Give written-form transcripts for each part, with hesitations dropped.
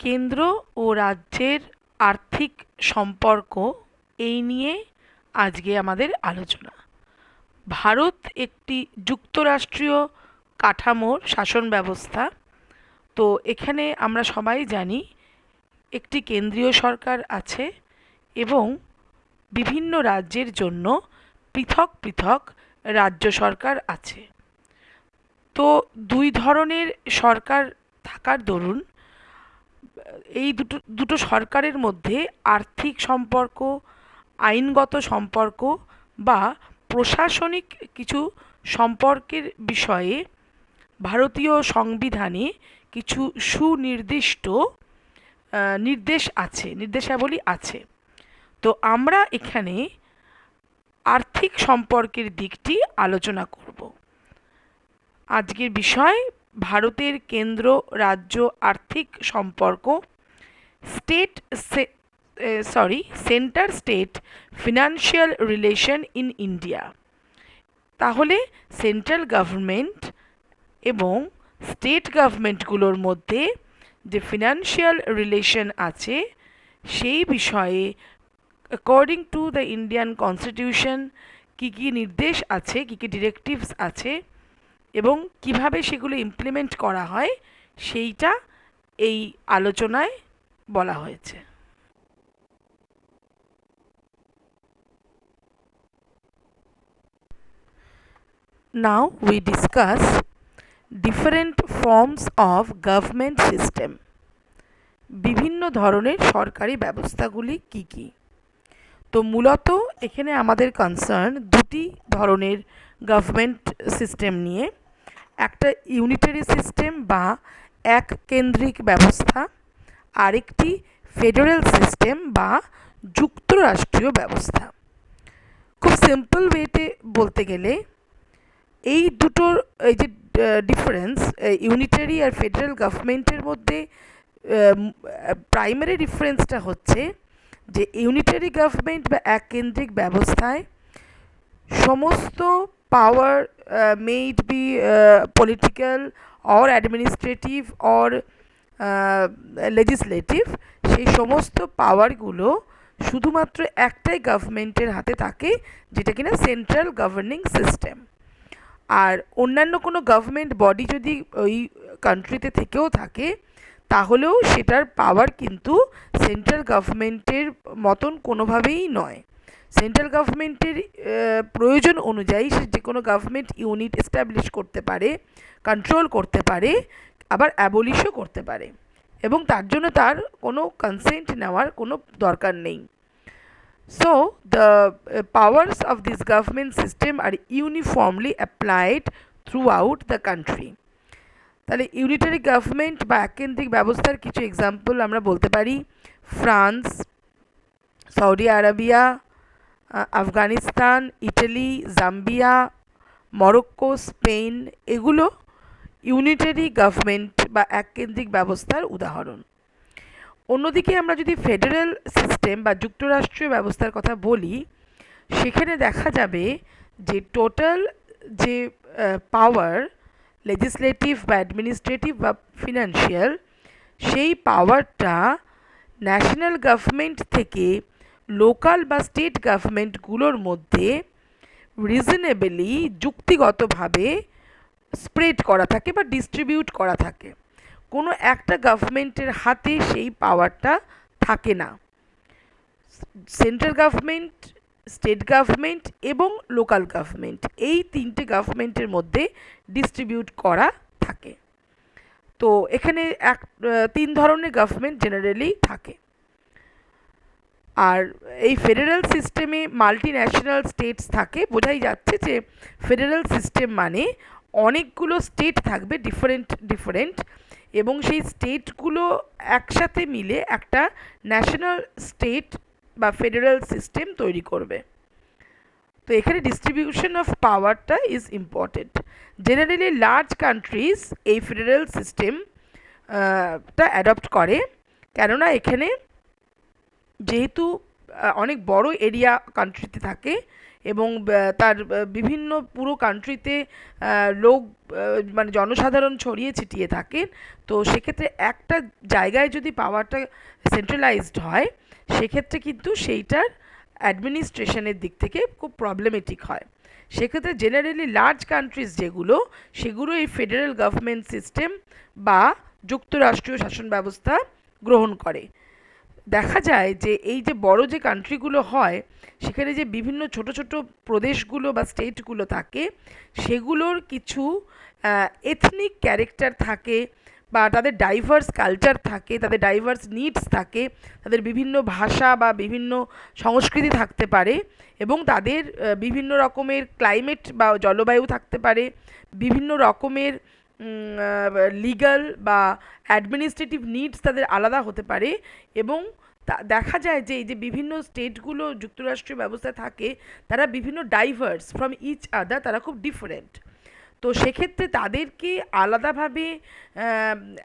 কেন্দ্র ও রাজ্যের আর্থিক সম্পর্ক এই নিয়ে আজকে আমাদের আলোচনা। ভারত একটি যুক্তরাষ্ট্রীয় কাঠামোর শাসন ব্যবস্থা। তো এখানে আমরা সবাই জানি একটি কেন্দ্রীয় সরকার আছে এবং বিভিন্ন রাজ্যের জন্য পৃথক পৃথক রাজ্য সরকার আছে। তো দুই ধরনের সরকার থাকার দরুন এই দুটো দুটো সরকারের মধ্যে আর্থিক সম্পর্ক, আইনগত সম্পর্ক বা প্রশাসনিক কিছু সম্পর্কের বিষয়ে ভারতীয় সংবিধানে কিছু সুনির্দিষ্ট নির্দেশাবলী আছে। তো আমরা এখানে আর্থিক সম্পর্কের দিকটি আলোচনা করব। আজকের বিষয় ভারতের কেন্দ্র রাজ্য আর্থিক সম্পর্ক, centre state financial relation in India. তাহলে সেন্ট্রাল গভর্নমেন্ট এবং স্টেট গভর্নমেন্টগুলোর মধ্যে যে ফিনান্সিয়াল রিলেশন আছে সেই বিষয়ে according to the Indian constitution কী কী নির্দেশ আছে, কী কী ডিরেক্টিভস আছে এবং কিভাবে সেগুলো ইমপ্লিমেন্ট করা হয় সেইটা এই আলোচনায় বলা হয়েছে। Now we discuss different forms of government system. বিভিন্ন ধরনের সরকারি ব্যবস্থাগুলি কি কি? তো মূলত এখানে আমাদের কনসার্ন দুটি ধরনের গভর্নমেন্ট সিস্টেম নিয়ে। একটা ইউনিটারি সিস্টেম বা এক কেন্দ্রিক ব্যবস্থা, আরেকটি ফেডারেল সিস্টেম বা যুক্তরাষ্ট্রীয় ব্যবস্থা। খুব সিম্পল ওয়েতে বলতে গেলে এই দুটোর এই যে ডিফারেন্স, ইউনিটারি আর ফেডারেল গভর্নমেন্টের মধ্যে প্রাইমারি ডিফারেন্সটা হচ্ছে যে ইউনিটারি গভর্নমেন্ট বা এক কেন্দ্রিক ব্যবস্থায় সমস্ত power made be political or administrative or legislative, সেই সমস্ত পাওয়ারগুলো শুধুমাত্র একটাই গভর্নমেন্টের হাতে থাকে, যেটা কিনা সেন্ট্রাল গভর্নিং সিস্টেম। আর অন্যান্য কোনো গভর্নমেন্ট বডি যদি ওই কান্ট্রিতে থেকেও থাকে তাহলেও সেটার পাওয়ার কিন্তু সেন্ট্রাল গভর্নমেন্টের মতন কোনোভাবেই নয়। সেন্ট্রাল গভর্নমেন্টের প্রয়োজন অনুযায়ী সে যে কোনো গভর্নমেন্ট ইউনিট এস্টাবলিশ করতে পারে, কন্ট্রোল করতে পারে, আবার অ্যাবলিশও করতে পারে এবং তার জন্য তার কোনো কনসেন্ট নেওয়ার কোনো দরকার নেই। So, the powers of this government system are uniformly applied throughout the country. তাহলে ইউনিটারি গভর্নমেন্ট বা এককেন্দ্রিক ব্যবস্থার কিছু এক্সাম্পল আমরা বলতে পারি। France, Saudi Arabia, Afghanistan, Italy, Zambia, Morocco, Spain, এগুলো ইউনিটারি গভর্নমেন্ট বা এককেন্দ্রিক ব্যবস্থার উদাহরণ। অন্যদিকে আমরা যদি ফেডারেল সিস্টেম বা যুক্তরাষ্ট্রীয় ব্যবস্থার কথা বলি, সেখানে দেখা যাবে যে টোটাল যে পাওয়ার লেজিসলেটিভ বা অ্যাডমিনিস্ট্রেটিভ বা ফিনান্সিয়াল, সেই পাওয়ারটা ন্যাশনাল গভর্নমেন্ট থেকে লোকাল বা স্টেট গভর্নমেন্টগুলোর মধ্যে রিজনেবলি যুক্তিগতভাবে স্প্রেড করা থাকে বা ডিস্ট্রিবিউট করা থাকে। কোনো একটা গভর্নমেন্টের হাতে সেই পাওয়ারটা থাকে না। সেন্ট্রাল গভর্নমেন্ট, স্টেট গভর্নমেন্ট এবং লোকাল গভর্নমেন্ট, এই তিনটে গভর্নমেন্টের মধ্যে ডিস্ট্রিবিউট করা থাকে। তো এখানে তিন ধরনের গভর্নমেন্ট জেনারেলি থাকে। আর এই ফেডারেল সিস্টেমে মাল্টি ন্যাশনাল স্টেটস থাকে, বোঝাই যাচ্ছে যে ফেডারেল সিস্টেম মানে অনেকগুলো স্টেট থাকবে ডিফারেন্ট এবং সেই স্টেটগুলো একসাথে মিলে একটা ন্যাশনাল স্টেট বা ফেডারেল সিস্টেম তৈরি করবে। তো এখানে ডিস্ট্রিবিউশন অফ পাওয়ারটা is important. Generally large countries এই ফেডারেল সিস্টেমটা অ্যাডপ্ট করে, কেননা এখানে যেহেতু অনেক বড় এরিয়া কান্ট্রিতে থাকে এবং তার বিভিন্ন পুরো কান্ট্রিতে লোক মানে জনসাধারণ ছড়িয়ে ছিটিয়ে থাকেন, তো সেক্ষেত্রে একটা জায়গায় যদি পাওয়ারটা সেন্ট্রালাইজড হয় সেক্ষেত্রে কিন্তু সেইটার অ্যাডমিনিস্ট্রেশনের দিক থেকে খুব প্রবলেমেটিক হয়। সেক্ষেত্রে জেনারেলি লার্জ কান্ট্রিজ যেগুলো, সেগুলো এই ফেডারেল গভর্নমেন্ট সিস্টেম বা যুক্তরাষ্ট্রীয় শাসন ব্যবস্থা গ্রহণ করে। দেখা যায় যে এই যে বড় যে কান্ট্রিগুলো হয় সেখানে যে বিভিন্ন ছোট ছোট প্রদেশগুলো বা স্টেটগুলো থাকে, সেগুলোর কিছু এথনিক ক্যারেক্টার থাকে বা তাদের ডাইভার্স কালচার থাকে, তাদের ডাইভার্স নিডস থাকে, তাদের বিভিন্ন ভাষা বা বিভিন্ন সংস্কৃতি থাকতে পারে, এবং তাদের বিভিন্ন রকমের ক্লাইমেট বা জলবায়ু থাকতে পারে, বিভিন্ন রকমের লিগ্যাল বা অ্যাডমিনিস্ট্রেটিভ নিডস তাদের আলাদা হতে পারে। এবং দেখা যায় যে এই যে বিভিন্ন স্টেটগুলো যুক্তরাষ্ট্রীয় ব্যবস্থায় থাকে তারা বিভিন্ন ডাইভার্স ফ্রম ইচ আদার, তারা খুব ডিফারেন্ট। তো সেক্ষেত্রে তাদেরকে আলাদাভাবে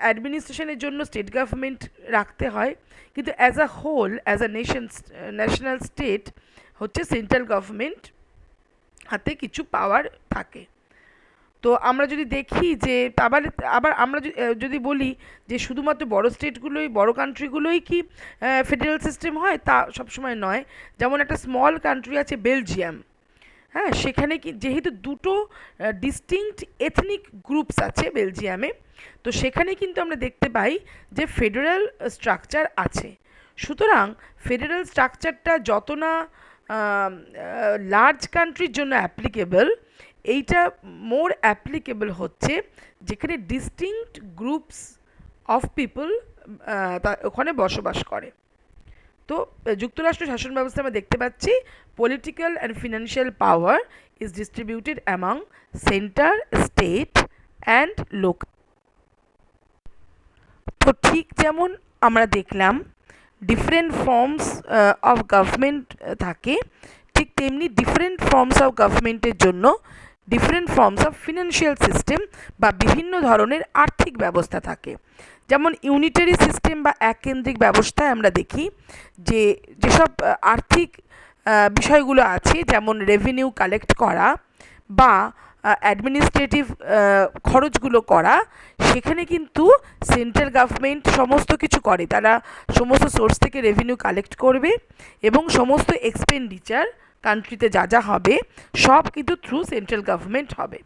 অ্যাডমিনিস্ট্রেশনের জন্য স্টেট গভর্নমেন্ট রাখতে হয়, কিন্তু as a whole, as a national state হচ্ছে সেন্ট্রাল গভর্নমেন্ট হাতে কিছু পাওয়ার থাকে। তো আমরা যদি দেখি যে আবার আবার আমরা যদি বলি যে শুধুমাত্র বড় স্টেটগুলোই, বড় কান্ট্রিগুলোই কি ফেডারেল সিস্টেম হয়, তা সবসময় নয়। যেমন একটা স্মল কান্ট্রি আছে বেলজিয়াম, হ্যাঁ, সেখানে কি যেহেতু দুটো ডিস্টিংক্ট এথনিক গ্রুপস আছে বেলজিয়ামে, তো সেখানে কিন্তু আমরা দেখতে পাই যে ফেডারেল স্ট্রাকচার আছে। সুতরাং ফেডারেল স্ট্রাকচারটা যত না লার্জ কান্ট্রির জন্য অ্যাপ্লিকেবল, এইটা মোর অ্যাপ্লিকেবল হচ্ছে যেখানে ডিস্টিংক্ট গ্রুপস অফ পিপল ওখানে বসবাস করে। তো যুক্তরাষ্ট্র শাসন ব্যবস্থা আমরা দেখতে পাচ্ছি political and financial power is distributed among centre, state and local. তো ঠিক যেমন আমরা দেখলাম ডিফারেন্ট ফর্মস অফ গভর্নমেন্ট থাকে, ঠিক তেমনি ডিফারেন্ট ফর্মস অফ গভর্নমেন্টের জন্য different forms of financial system বা বিভিন্ন ধরনের আর্থিক ব্যবস্থা থাকে। যেমন ইউনিটারি সিস্টেম বা এককেন্দ্রিক ব্যবস্থায় আমরা দেখি যে যেসব আর্থিক বিষয়গুলো আছে, যেমন রেভিনিউ কালেক্ট করা বা অ্যাডমিনিস্ট্রেটিভ খরচগুলো করা, সেখানে কিন্তু সেন্ট্রাল গভর্নমেন্ট সমস্ত কিছু করে। তারা সমস্ত সোর্স থেকে রেভিনিউ কালেক্ট করবে এবং সমস্ত এক্সপেন্ডিচার কান্ট্রিতে যা যা হবে সব কিন্তু থ্রু সেন্ট্রাল গভর্নমেন্ট হবে।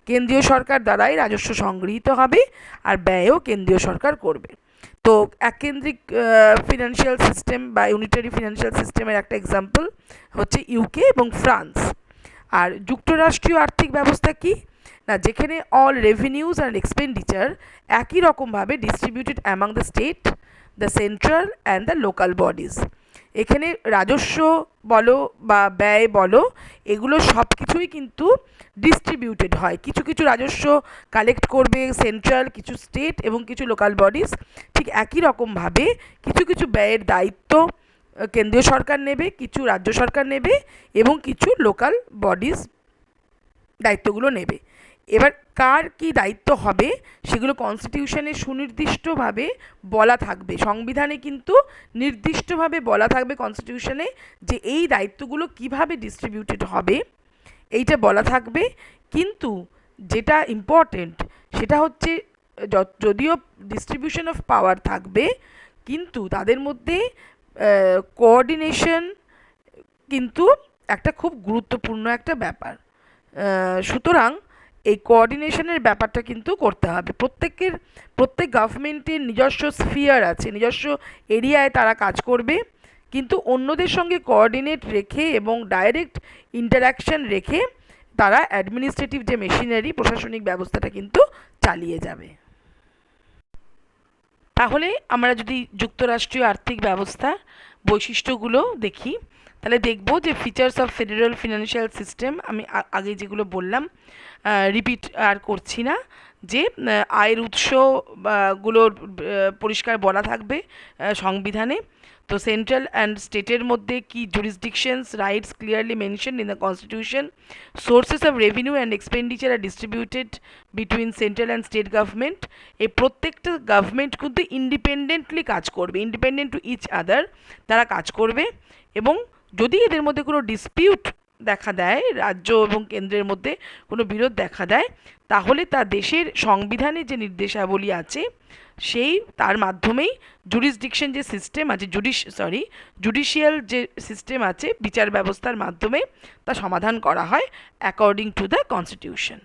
কেন্দ্রীয় সরকার দ্বারাই রাজস্ব সংগৃহীত হবে আর ব্যয়ও কেন্দ্রীয় সরকার করবে। তো এককেন্দ্রিক ফিনান্সিয়াল সিস্টেম বা ইউনিটারি ফিনান্সিয়াল সিস্টেমের একটা এক্সাম্পল হচ্ছে ইউকে এবং ফ্রান্স। আর যুক্তরাষ্ট্রীয় আর্থিক ব্যবস্থা কি না, যেখানে অল রেভিনিউজ অ্যান্ড এক্সপেন্ডিচার একই রকমভাবে distributed among the state, the central and the local bodies. এখানে রাজস্ব বলো বা ব্যয় বলো, এগুলো সব কিছুই কিন্তু ডিস্ট্রিবিউটেড হয়। কিছু কিছু রাজস্ব কালেক্ট করবে সেন্ট্রাল, কিছু স্টেট এবং কিছু লোকাল বডিজ। ঠিক একই রকমভাবে কিছু কিছু ব্যয়ের দায়িত্ব কেন্দ্রীয় সরকার নেবে, কিছু রাজ্য সরকার নেবে এবং কিছু লোকাল বডিজ দায়িত্বগুলো নেবে। এবার কার কি দায়িত্ব হবে সেগুলো কনস্টিটিউশনে সুনির্দিষ্টভাবে বলা থাকবে, সংবিধানে কিন্তু নির্দিষ্টভাবে বলা থাকবে কনস্টিটিউশনে যে এই দায়িত্বগুলো কিভাবে ডিস্ট্রিবিউটেড হবে, এইটা বলা থাকবে। কিন্তু যেটা ইম্পর্টেন্ট সেটা হচ্ছে যদিও ডিস্ট্রিবিউশন অফ পাওয়ার থাকবে, কিন্তু তাদের মধ্যে কোঅর্ডিনেশন কিন্তু একটা খুব গুরুত্বপূর্ণ একটা ব্যাপার। সুতরাং এই কোঅর্ডিনেশনের ব্যাপারটা কিন্তু করতে হবে। প্রত্যেক গভর্নমেন্টের নিজস্ব স্ফিয়ার আছে, নিজস্ব এরিয়ায় তারা কাজ করবে, কিন্তু অন্যদের সঙ্গে কোঅর্ডিনেট রেখে এবং ডাইরেক্ট ইন্টারাকশন রেখে তারা অ্যাডমিনিস্ট্রেটিভ যে মেশিনারি, প্রশাসনিক ব্যবস্থাটা কিন্তু চালিয়ে যাবে। তাহলে আমরা যদি যুক্তরাষ্ট্রীয় আর্থিক ব্যবস্থা বৈশিষ্ট্যগুলো দেখি, তাহলে দেখব যে features of federal financial system, আমি আগে যেগুলো বললাম রিপিট আর করছি না, যে আয়ের উৎস গুলোর পরিষ্কার বলা থাকবে সংবিধানে। তো সেন্ট্রাল অ্যান্ড স্টেটের মধ্যে কি jurisdictions, rights clearly mention in the constitution. Sources of revenue and expenditure are distributed between central and state government. এই প্রত্যেকটা গভর্নমেন্ট কিন্তু ইন্ডিপেন্ডেন্টলি কাজ করবে, ইন্ডিপেন্ডেন্ট টু ইচ আদার তারা কাজ করবে, এবং যদি এদের মধ্যে কোনো ডিসপিউট দেখা দেয়, রাজ্য এবং কেন্দ্রের মধ্যে কোনো বিরোধ দেখা দেয়, তাহলে তা দেশের সংবিধানে যে নির্দেশাবলী আছে সেই তার মাধ্যমেই জুরিসডিকশন যে সিস্টেম আছে, জুডিশিয়াল যে সিস্টেম আছে বিচার ব্যবস্থার মাধ্যমে তা সমাধান করা হয় অ্যাকর্ডিং টু দ্য কনস্টিটিউশন।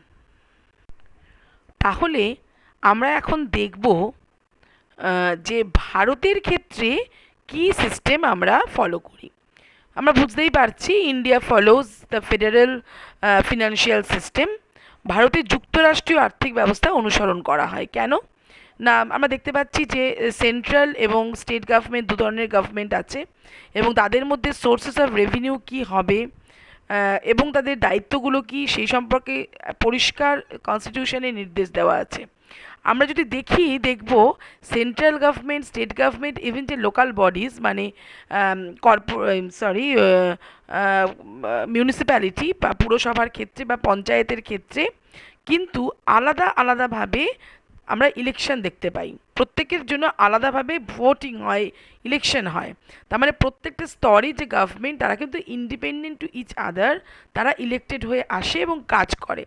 তাহলে আমরা এখন দেখব যে ভারতের ক্ষেত্রে কি সিস্টেম আমরা ফলো করি। আমরা বুঝতেই পারছি India follows the federal financial system. ভারতের যুক্তরাষ্ট্রীয় আর্থিক ব্যবস্থা অনুসরণ করা হয়। কেন না, আমরা দেখতে পাচ্ছি যে সেন্ট্রাল এবং স্টেট গভর্নমেন্ট দু ধরনের গভর্নমেন্ট আছে এবং তাদের মধ্যে সোর্সেস অফ রেভিনিউ কী হবে এবং তাদের দায়িত্বগুলো কি সেই সম্পর্কে পরিষ্কার কনস্টিটিউশনে নির্দেশ দেওয়া আছে। আমরা যদি দেখব central government, state government, even যে লোকাল বডিজ মানে মিউনিসিপ্যালিটি বা পুরসভার ক্ষেত্রে বা পঞ্চায়েতের ক্ষেত্রে কিন্তু আলাদা আলাদাভাবে আমরা ইলেকশন দেখতে পাই। প্রত্যেকের জন্য আলাদাভাবে ভোটিং হয়, ইলেকশন হয়। তার মানে প্রত্যেকটা স্তরে যে গভর্নমেন্ট তারা কিন্তু ইন্ডিপেন্ডেন্ট টু ইচ আদার, তারা ইলেক্টেড হয়ে আসে এবং কাজ করে।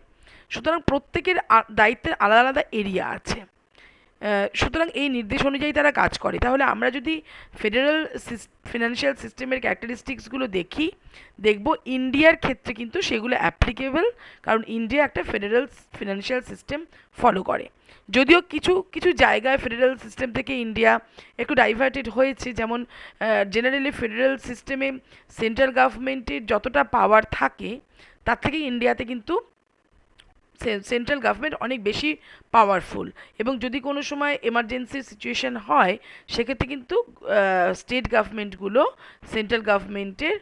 সুতরাং প্রত্যেকের দায়িত্বের আলাদা আলাদা এরিয়া আছে। সুতরাং এই নির্দেশ অনুযায়ী তারা কাজ করে। তাহলে আমরা যদি ফেডারেল ফিনান্সিয়াল সিস্টেমের ক্যারেক্টারিস্টিক্সগুলো দেখব ইন্ডিয়ার ক্ষেত্রে কিন্তু সেগুলো অ্যাপ্লিকেবল, কারণ ইন্ডিয়া একটা ফেডারেল ফিনান্সিয়াল সিস্টেম ফলো করে। যদিও কিছু কিছু জায়গায় ফেডারেল সিস্টেম থেকে ইন্ডিয়া একটু ডাইভার্টেড হয়েছে, যেমন জেনারেলি ফেডারেল সিস্টেমে সেন্ট্রাল গভর্নমেন্টের যতটা পাওয়ার থাকে তার থেকে ইন্ডিয়াতে কিন্তু সেন্ট্রাল গভর্নমেন্ট অনেক বেশি পাওয়ারফুল, এবং যদি কোনো সময় এমার্জেন্সি সিচুয়েশন হয় সেক্ষেত্রে কিন্তু স্টেট গভর্নমেন্টগুলো সেন্ট্রাল গভর্নমেন্টের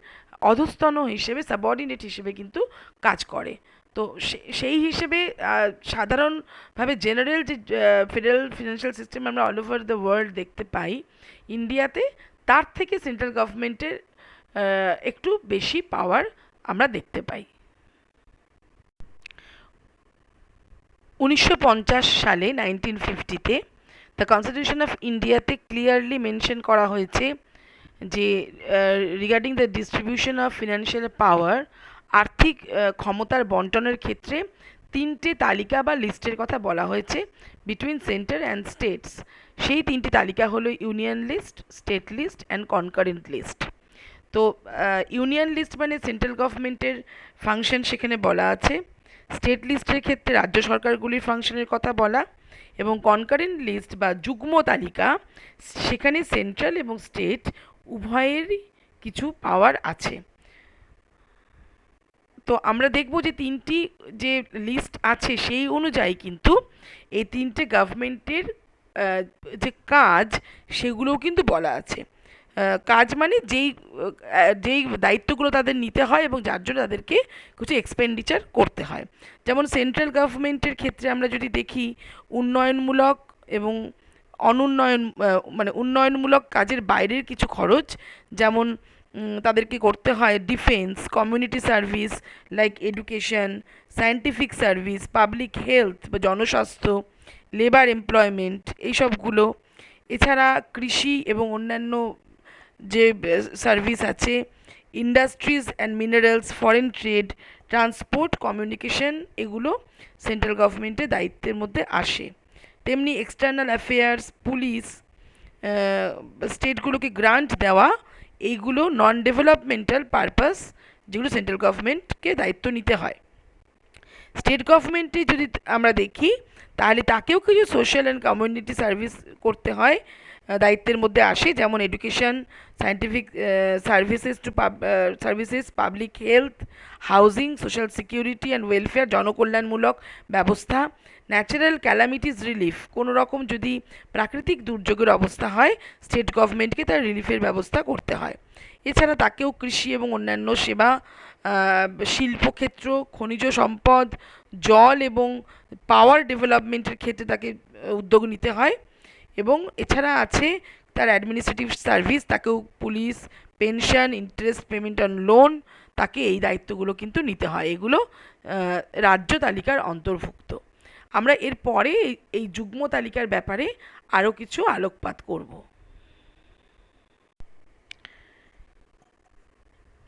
অধস্তন হিসেবে, সাবঅর্ডিনেট হিসেবে কিন্তু কাজ করে। তো সেই হিসেবে সাধারণভাবে জেনারেল যে ফেডারেল ফিনান্সিয়াল সিস্টেম আমরা অল ওভার দ্য ওয়ার্ল্ড দেখতে পাই, ইন্ডিয়াতে তার থেকে সেন্ট্রাল গভর্নমেন্টের একটু বেশি পাওয়ার আমরা দেখতে পাই। 1950 সালে 1950-তে দ্য কনস্টিটিউশন অফ ইন্ডিয়াতে ক্লিয়ারলি মেনশন করা হয়েছে যে regarding the distribution of financial power, আর্থিক ক্ষমতার বন্টনের ক্ষেত্রে তিনটে তালিকা বা লিস্টের কথা বলা হয়েছে বিটুইন সেন্টার অ্যান্ড স্টেটস। সেই তিনটি তালিকা হলো union list, state list and concurrent list. তো ইউনিয়ন লিস্ট মানে সেন্ট্রাল গভর্নমেন্টের ফাংশন সেখানে বলা আছে, স্টেট লিস্টের ক্ষেত্রে রাজ্য সরকারগুলির ফাংশনের কথা বলা, এবং কনকারেন্ট লিস্ট বা যুগ্ম তালিকা সেখানে সেন্ট্রাল এবং স্টেট উভয়েরই কিছু পাওয়ার আছে। তো আমরা দেখব যে তিনটি যে লিস্ট আছে সেই অনুযায়ী কিন্তু এই তিনটে গভর্নমেন্টের যে কাজ সেগুলোও কিন্তু বলা আছে। কাজ মানে যেই দায়িত্বগুলো তাদের নিতে হয় এবং যার জন্য তাদেরকে কিছু এক্সপেন্ডিচার করতে হয়। যেমন সেন্ট্রাল গভর্নমেন্টের ক্ষেত্রে আমরা যদি দেখি উন্নয়নমূলক এবং মানে উন্নয়নমূলক কাজের বাইরের কিছু খরচ, যেমন তাদেরকে করতে হয় defence, community service like education, scientific service, public health বা জনস্বাস্থ্য, লেবার এমপ্লয়মেন্ট, এইসবগুলো। এছাড়া কৃষি এবং অন্যান্য যে সার্ভিস আছে, industries and minerals, foreign trade, transport, communication, এগুলো সেন্ট্রাল গভর্নমেন্টের দায়িত্বের মধ্যে আসে। তেমনি এক্সটার্নাল অ্যাফেয়ার্স, পুলিশ, স্টেটগুলোকে গ্রান্ট দেওয়া, এইগুলো নন ডেভেলপমেন্টাল পারপাস যেগুলো সেন্ট্রাল গভর্নমেন্টকে দায়িত্ব নিতে হয়। স্টেট গভর্নমেন্টে যদি আমরা দেখি তাহলে তাকেও কিছু সোশ্যাল অ্যান্ড কমিউনিটি সার্ভিস করতে হয়, দায়িত্বের মধ্যে আসে, যেমন education, scientific services, public health, housing, social security and welfare, জনকল্যাণমূলক ব্যবস্থা, ন্যাচারাল ক্যালামিটিস রিলিফ, কোনো রকম যদি প্রাকৃতিক দুর্যোগের অবস্থা হয় স্টেট গভর্নমেন্টকে তার রিলিফের ব্যবস্থা করতে হয়। এছাড়া তাকেও কৃষি এবং অন্যান্য সেবা, শিল্পক্ষেত্র, খনিজ সম্পদ, জল এবং পাওয়ার ডেভেলপমেন্টের ক্ষেত্রে তাকে উদ্যোগ নিতে হয়। এবং এছাড়া আছে তার অ্যাডমিনিস্ট্রেটিভ সার্ভিস, তাকেও police, pension, interest payment on loan, তাকে এই দায়িত্বগুলো কিন্তু নিতে হয়। এগুলো রাজ্য তালিকার অন্তর্ভুক্ত। আমরা এর পরে এই যুগ্ম তালিকার ব্যাপারে আরও কিছু আলোকপাত করব।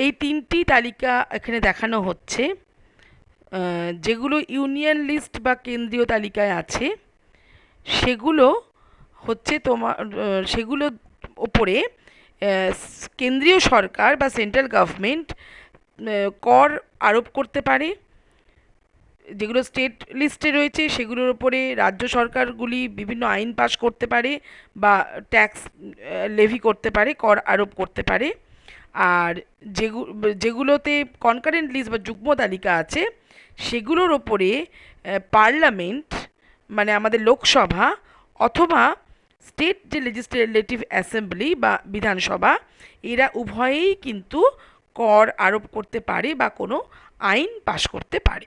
এই তিনটি তালিকা এখানে দেখানো হচ্ছে, যেগুলো ইউনিয়ন লিস্ট বা কেন্দ্রীয় তালিকায় আছে সেগুলো হচ্ছে সেগুলোর ওপরে কেন্দ্রীয় সরকার বা সেন্ট্রাল গভর্নমেন্ট কর আরোপ করতে পারে। যেগুলো স্টেট লিস্টে রয়েছে সেগুলোর ওপরে রাজ্য সরকারগুলি বিভিন্ন আইন পাশ করতে পারে বা ট্যাক্স লেভি করতে পারে, কর আরোপ করতে পারে। আর যেগুলোতে কনকারেন্ট লিস্ট বা যুগ্ম তালিকা আছে সেগুলোর ওপরে পার্লামেন্ট, মানে আমাদের লোকসভা অথবা স্টেট যে লেজিসলেটিভ অ্যাসেম্বলি বা বিধানসভা, এরা উভয়েই কিন্তু কর আরোপ করতে পারে বা কোনো আইন পাশ করতে পারে।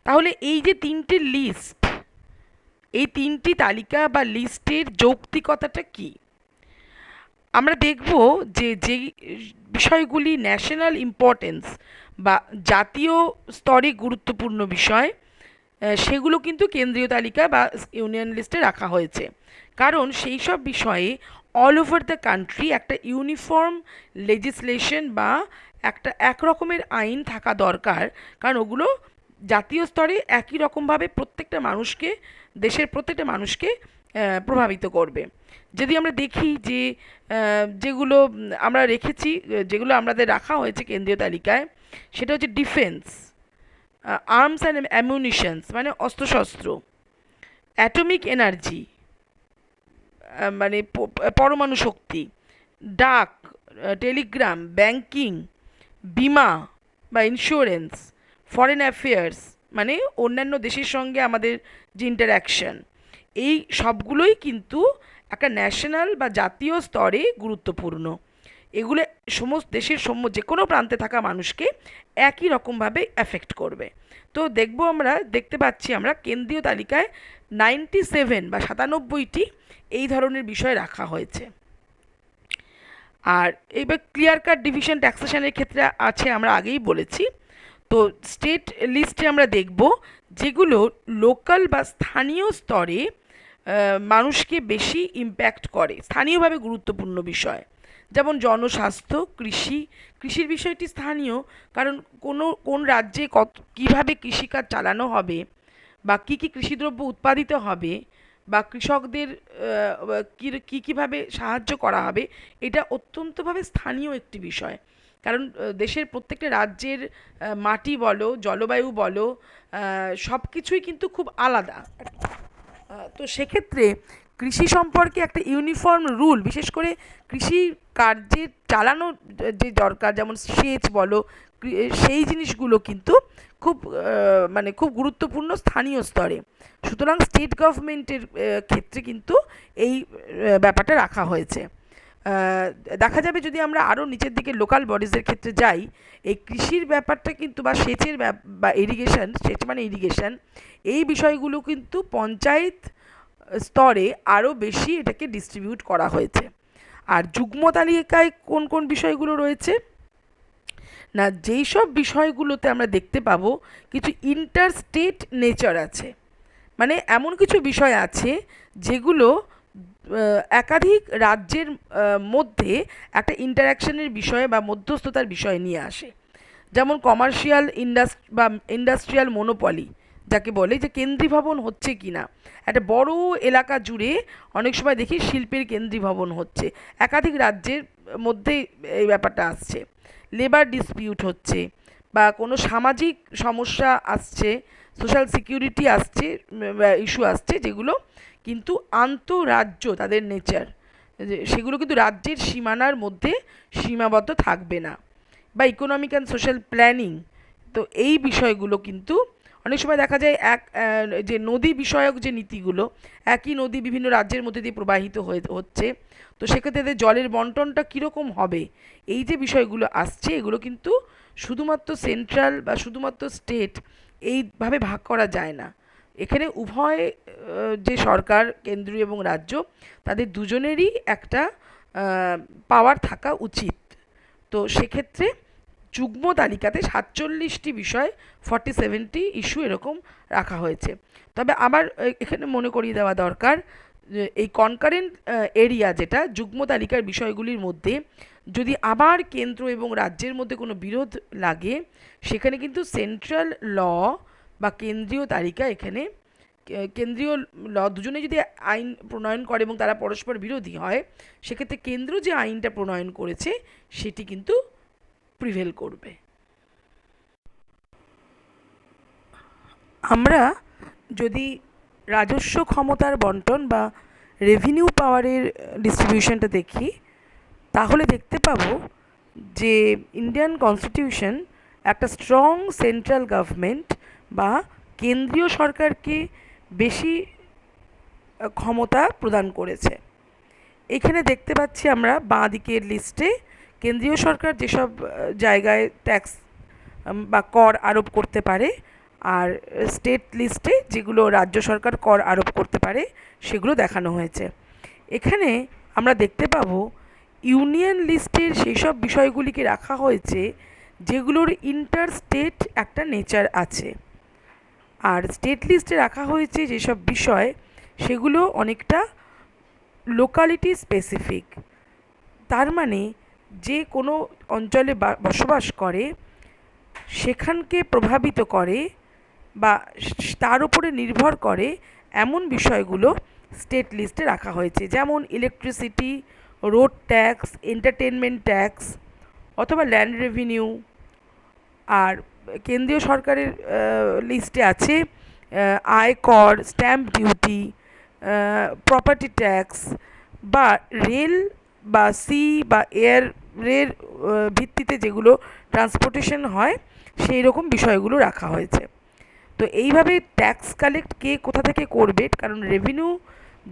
তাহলে এই যে তিনটে লিস্ট, এই তিনটি তালিকা বা লিস্টের যৌক্তিকতাটা কি? আমরা দেখব যে যেই বিষয়গুলি ন্যাশনাল ইম্পর্টেন্স বা জাতীয় স্তরে গুরুত্বপূর্ণ বিষয়, সেগুলো কিন্তু কেন্দ্রীয় তালিকা বা ইউনিয়ন লিস্টে রাখা হয়েছে। কারণ সেই সব বিষয়ে অল ওভার দ্য কান্ট্রি একটা ইউনিফর্ম লেজিসলেশন বা একটা এক রকমের আইন থাকা দরকার, কারণ ওগুলো জাতীয় স্তরে একই রকমভাবে প্রত্যেকটা মানুষকে, দেশের প্রত্যেকটা মানুষকে প্রভাবিত করবে। যদি আমরা দেখি যে যেগুলো আমরা রেখেছি, যেগুলো আমাদের রাখা হয়েছে কেন্দ্রীয় তালিকায়, সেটা হচ্ছে ডিফেন্স, আর্মস অ্যান্ড অ্যামুনিশনস মানে অস্ত্রশস্ত্র, অ্যাটমিক এনার্জি মানে পরমাণু শক্তি, ডাক, টেলিগ্রাম, ব্যাংকিং, বিমা বা ইন্স্যুরেন্স, ফরেন অ্যাফেয়ার্স মানে অন্যান্য দেশের সঙ্গে আমাদের যে ইন্টারঅ্যাকশন, এই সবগুলোই কিন্তু একটা ন্যাশনাল বা জাতীয় স্তরে গুরুত্বপূর্ণ। এগুলো সমস্ত দেশের যে কোনো প্রান্তে থাকা মানুষকে একই রকমভাবে অ্যাফেক্ট করবে। তো দেখতে পাচ্ছি আমরা কেন্দ্রীয় তালিকায় 97 বা 97টি এই ধরনের বিষয় রাখা হয়েছে। আর এইবার ক্লিয়ার কাট ডিভিশন ট্যাক্সেশনের ক্ষেত্রে আছে, আমরা আগেই বলেছি। তো স্টেট লিস্টে আমরা দেখব যেগুলো লোকাল বা স্থানীয় স্তরে মানুষকে বেশি ইম্প্যাক্ট করে, স্থানীয়ভাবে গুরুত্বপূর্ণ বিষয়, যেমন জনস্বাস্থ্য, কৃষির বিষয়টি স্থানীয়, কারণ কোন রাজ্যে কীভাবে কৃষিকাজ চালানো হবে বা কী কী কৃষিদ্রব্য উৎপাদিত হবে বা কৃষকদের কীভাবে সাহায্য করা হবে, এটা অত্যন্তভাবে স্থানীয় একটি বিষয়। কারণ দেশের প্রত্যেকটা রাজ্যের মাটি বলো, জলবায়ু বলো, সব কিছুই কিন্তু খুব আলাদা। তো সেক্ষেত্রে কৃষি সম্পর্কে একটা ইউনিফর্ম রুল, বিশেষ করে কৃষি কার্যের চালানো যে দরকার, যেমন সেচ বলো, সেই জিনিসগুলো কিন্তু খুব গুরুত্বপূর্ণ স্থানীয় স্তরে। সুতরাং স্টেট গভর্নমেন্টের ক্ষেত্রে কিন্তু এই ব্যাপারটা রাখা হয়েছে। দেখা যাবে যদি আমরা আরও নিচের দিকে লোকাল বডিজের ক্ষেত্রে যাই, এই কৃষির ব্যাপারটা কিন্তু বা সেচের বা ইরিগেশন, সেচ মানে ইরিগেশন, এই বিষয়গুলো কিন্তু পঞ্চায়েত স্তরে আরও বেশি এটাকে ডিস্ট্রিবিউট করা হয়েছে। আর যুগ্ম তালিকায় কোন কোন বিষয়গুলো রয়েছে না, যেই সব বিষয়গুলোতে আমরা দেখতে পাবো কিছু ইন্টার স্টেট নেচার আছে, মানে এমন কিছু বিষয় আছে যেগুলো একাধিক রাজ্যের মধ্যে একটা ইন্টারাকশনের বিষয় বা মধ্যস্থতার বিষয় নিয়ে আসে। যেমন কমার্শিয়াল বা ইন্ডাস্ট্রিয়াল মোনোপলি, যাকে বলে যে কেন্দ্রীভবন হচ্ছে কি না, একটা বড় এলাকা জুড়ে অনেক সময় দেখি শিল্পের কেন্দ্রীভবন হচ্ছে, একাধিক রাজ্যের মধ্যে এই ব্যাপারটা আসছে। লেবার ডিসপিউট হচ্ছে বা কোনো সামাজিক সমস্যা আসছে, সোশ্যাল সিকিউরিটি আসছে, ইস্যু আসছে, যেগুলো কিন্তু আন্তঃরাজ্য তাদের নেচার, সেগুলো কিন্তু রাজ্যের সীমানার মধ্যে সীমাবদ্ধ থাকবে না। বা ইকোনমিক অ্যান্ড সোশ্যাল প্ল্যানিং, তো এই বিষয়গুলো কিন্তু অনেক সময় দেখা যায় যে নদী বিষয়ক যে নীতিগুলো, একই নদী বিভিন্ন রাজ্যের মধ্যে দিয়ে প্রবাহিত হচ্ছে, তো সেক্ষেত্রে এদের জলের বন্টনটা কীরকম হবে, এই যে বিষয়গুলো আসছে, এগুলো কিন্তু শুধুমাত্র সেন্ট্রাল বা শুধুমাত্র স্টেট এইভাবে ভাগ করা যায় না। এখানে উভয় যে সরকার, কেন্দ্রীয় এবং রাজ্য, তাদের দুজনেরই একটা পাওয়ার থাকা উচিত। তো সেক্ষেত্রে যুগ্ম তালিকাতে 47টি বিষয়, 47টি ইস্যু এরকম রাখা হয়েছে। তবে আবার এখানে মনে করিয়ে দেওয়া দরকার, এই কনকারেন্ট এরিয়া যেটা যুগ্ম তালিকার বিষয়গুলির মধ্যে যদি আবার কেন্দ্র এবং রাজ্যের মধ্যে কোনো বিরোধ লাগে, সেখানে কিন্তু সেন্ট্রাল ল বা কেন্দ্রীয় তালিকা এখানে কেন্দ্রীয় ল দুজনে যদি আইন প্রণয়ন করে এবং তারা পরস্পর বিরোধী হয়, সেক্ষেত্রে কেন্দ্র যে আইনটা প্রণয়ন করেছে সেটি কিন্তু প্রিভেল করবে। আমরা যদি রাজস্ব ক্ষমতার বন্টন বা রেভিনিউ পাওয়ারের ডিস্ট্রিবিউশনটা দেখি, তাহলে দেখতে পাবো যে ইন্ডিয়ান কনস্টিটিউশন একটা স্ট্রং সেন্ট্রাল গভর্নমেন্ট বা কেন্দ্রীয় সরকারকে বেশি ক্ষমতা প্রদান করেছে। এখানে দেখতে পাচ্ছি আমরা বাঁ দিকের লিস্টে কেন্দ্রীয় সরকার যেসব জায়গায় ট্যাক্স বা কর আরোপ করতে পারে, আর স্টেট লিস্টে যেগুলো রাজ্য সরকার কর আরোপ করতে পারে সেগুলো দেখানো হয়েছে। এখানে আমরা দেখতে পাবো ইউনিয়ন লিস্টের সেই সব বিষয়গুলিকে রাখা হয়েছে যেগুলোর ইন্টার স্টেট একটা নেচার আছে, আর স্টেট লিস্টে রাখা হয়েছে যেসব বিষয় সেগুলো অনেকটা লোকালিটি স্পেসিফিক। তার মানে যে কোনো অঞ্চলে বসবাস করে সেখানকে প্রভাবিত করে বা তার উপরে নির্ভর করে এমন বিষয়গুলো স্টেট লিস্টে রাখা হয়েছে, যেমন electricity, road tax, entertainment tax অথবা ল্যান্ড রেভিনিউ। আর কেন্দ্রীয় সরকারের লিস্টে আছে আয়কর, স্ট্যাম্প ডিউটি, প্রপার্টি ট্যাক্স বা রেল বা সি বা এয়ারের ভিত্তিতে যেগুলো ট্রান্সপোর্টেশন হয় সেই রকম বিষয়গুলো রাখা হয়েছে। তো এইভাবে ট্যাক্স কালেক্ট কে কোথা থেকে করবে, কারণ রেভিনিউ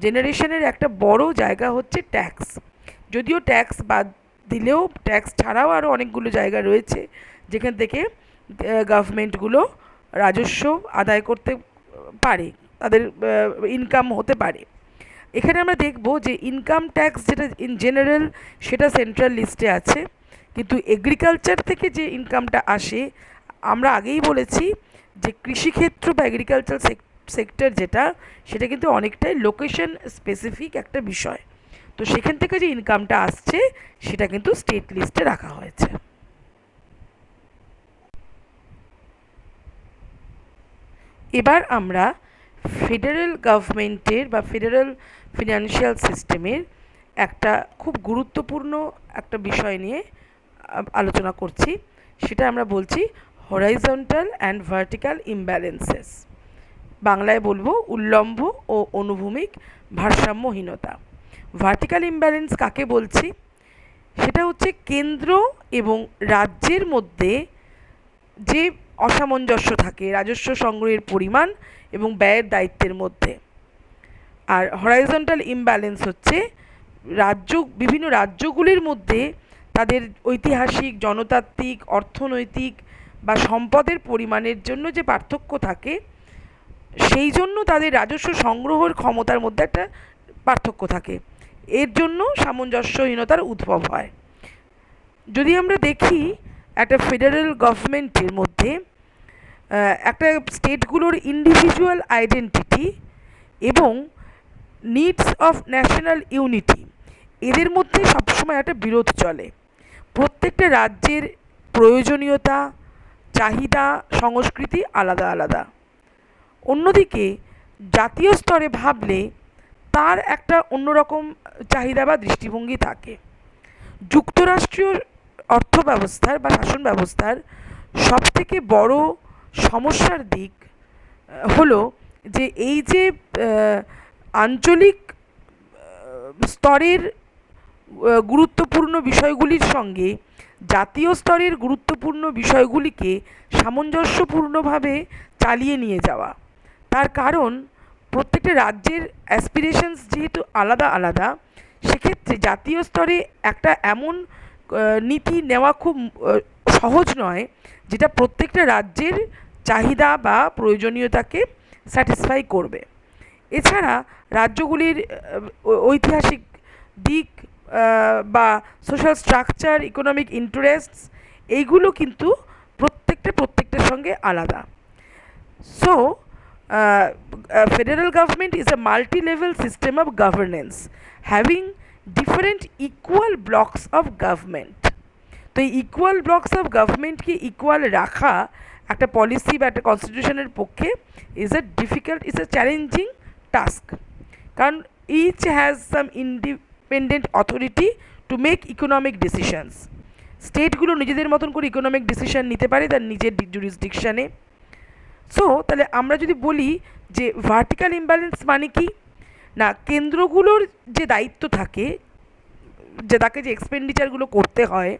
জেনারেশনের একটা বড় জায়গা হচ্ছে ট্যাক্স। যদিও ট্যাক্স বাদ দিলেও ট্যাক্স ছাড়াও আরও অনেকগুলো জায়গা রয়েছে যেখান থেকে গভর্নমেন্টগুলো রাজস্ব আদায় করতে পারে, তাদের ইনকাম হতে পারে। এখানে আমরা দেখব যে ইনকাম ট্যাক্স যেটা ইন জেনারেল সেটা সেন্ট্রাল লিস্টে আছে, কিন্তু এগ্রিকালচার থেকে যে ইনকামটা আসে, আমরা আগেই বলেছি যে কৃষিক্ষেত্র বা এগ্রিকালচার সেক্টর যেটা, সেটা কিন্তু অনেকটাই লোকেশন স্পেসিফিক একটা বিষয়। তো সেখান থেকে যে ইনকামটা আসছে সেটা কিন্তু স্টেট লিস্টে রাখা হয়েছে। এবার আমরা ফেডারেল গভর্নমেন্টের বা ফেডারেল ফিনান্সিয়াল সিস্টেমের একটা খুব গুরুত্বপূর্ণ একটা বিষয় নিয়ে আলোচনা করছি। সেটা আমরা বলছি হরাইজন্টাল অ্যান্ড ভার্টিক্যাল ইমব্যালেন্সেস, বাংলায় বলবো উল্লম্ব ও অনুভূমিক ভারসাম্যহীনতা। ভার্টিক্যাল ইমব্যালেন্স কাকে বলছি? সেটা হচ্ছে কেন্দ্র এবং রাজ্যের মধ্যে যে অসামঞ্জস্য থাকে রাজস্ব সংগ্রহের পরিমাণ এবং ব্যয়ের দায়িত্বের মধ্যে। আর হরাইজন্টাল ইমব্যালেন্স হচ্ছে বিভিন্ন রাজ্যগুলির মধ্যে তাদের ঐতিহাসিক, জনতাত্ত্বিক, অর্থনৈতিক বা সম্পদের পরিমাণের জন্য যে পার্থক্য থাকে, সেই জন্য তাদের রাজস্ব সংগ্রহের ক্ষমতার মধ্যে একটা পার্থক্য থাকে, এর জন্য সামঞ্জস্যহীনতার উদ্ভব হয়। যদি আমরা দেখি একটা ফেডারেল গভর্নমেন্টের মধ্যে একটা স্টেটগুলোর ইন্ডিভিজুয়াল আইডেন্টিটি এবং নিডস অফ ন্যাশনাল ইউনিটি, এদের মধ্যে সবসময় একটা বিরোধ চলে। প্রত্যেকটা রাজ্যের প্রয়োজনীয়তা, চাহিদা, সংস্কৃতি আলাদা আলাদা। অন্যদিকে জাতীয় স্তরে ভাবলে তার একটা অন্যরকম চাহিদা বা দৃষ্টিভঙ্গি থাকে। যুক্তরাষ্ট্রীয় অর্থব্যবস্থার বা শাসন ব্যবস্থার সবথেকে বড় সমস্যার দিক হলো যে এই যে আঞ্চলিক স্তরের গুরুত্বপূর্ণ বিষয়গুলির সঙ্গে জাতীয় স্তরের গুরুত্বপূর্ণ বিষয়গুলিকে সামঞ্জস্যপূর্ণভাবে চালিয়ে নিয়ে যাওয়া। তার কারণ প্রত্যেকটা রাজ্যের অ্যাসপিরেশনস যেহেতু আলাদা আলাদা, সেক্ষেত্রে জাতীয় স্তরে একটা এমন নীতি নেওয়া খুব সহজ নয় যেটা প্রত্যেকটা রাজ্যের চাহিদা বা প্রয়োজনীয়তাকে স্যাটিসফাই করবে। এছাড়া রাজ্যগুলির ঐতিহাসিক দিক বা সোশ্যাল স্ট্রাকচার, ইকোনমিক ইন্টারেস্টস, এইগুলো কিন্তু প্রত্যেকটার সঙ্গে আলাদা। So federal government is a multi-level system of governance having different equal blocks of government. তো এই ইকুয়াল ব্লকস অফ গভর্নমেন্টকে ইকুয়াল রাখা একটা পলিসি বা একটা কনস্টিটিউশনের পক্ষে ইজ এ চ্যালেঞ্জিং টাস্ক, কারণ each has some independent authority to make economic decisions. স্টেটগুলো নিজেদের মতন করে ইকোনমিক ডিসিশন নিতে পারে তার নিজের জুরিসডিকশানে। সো তাহলে আমরা যদি বলি যে ভার্টিক্যাল ইমব্যালেন্স মানে কি, না কেন্দ্রগুলোর যে দায়িত্ব থাকে, যে তাকে যে এক্সপেন্ডিচারগুলো করতে হয়,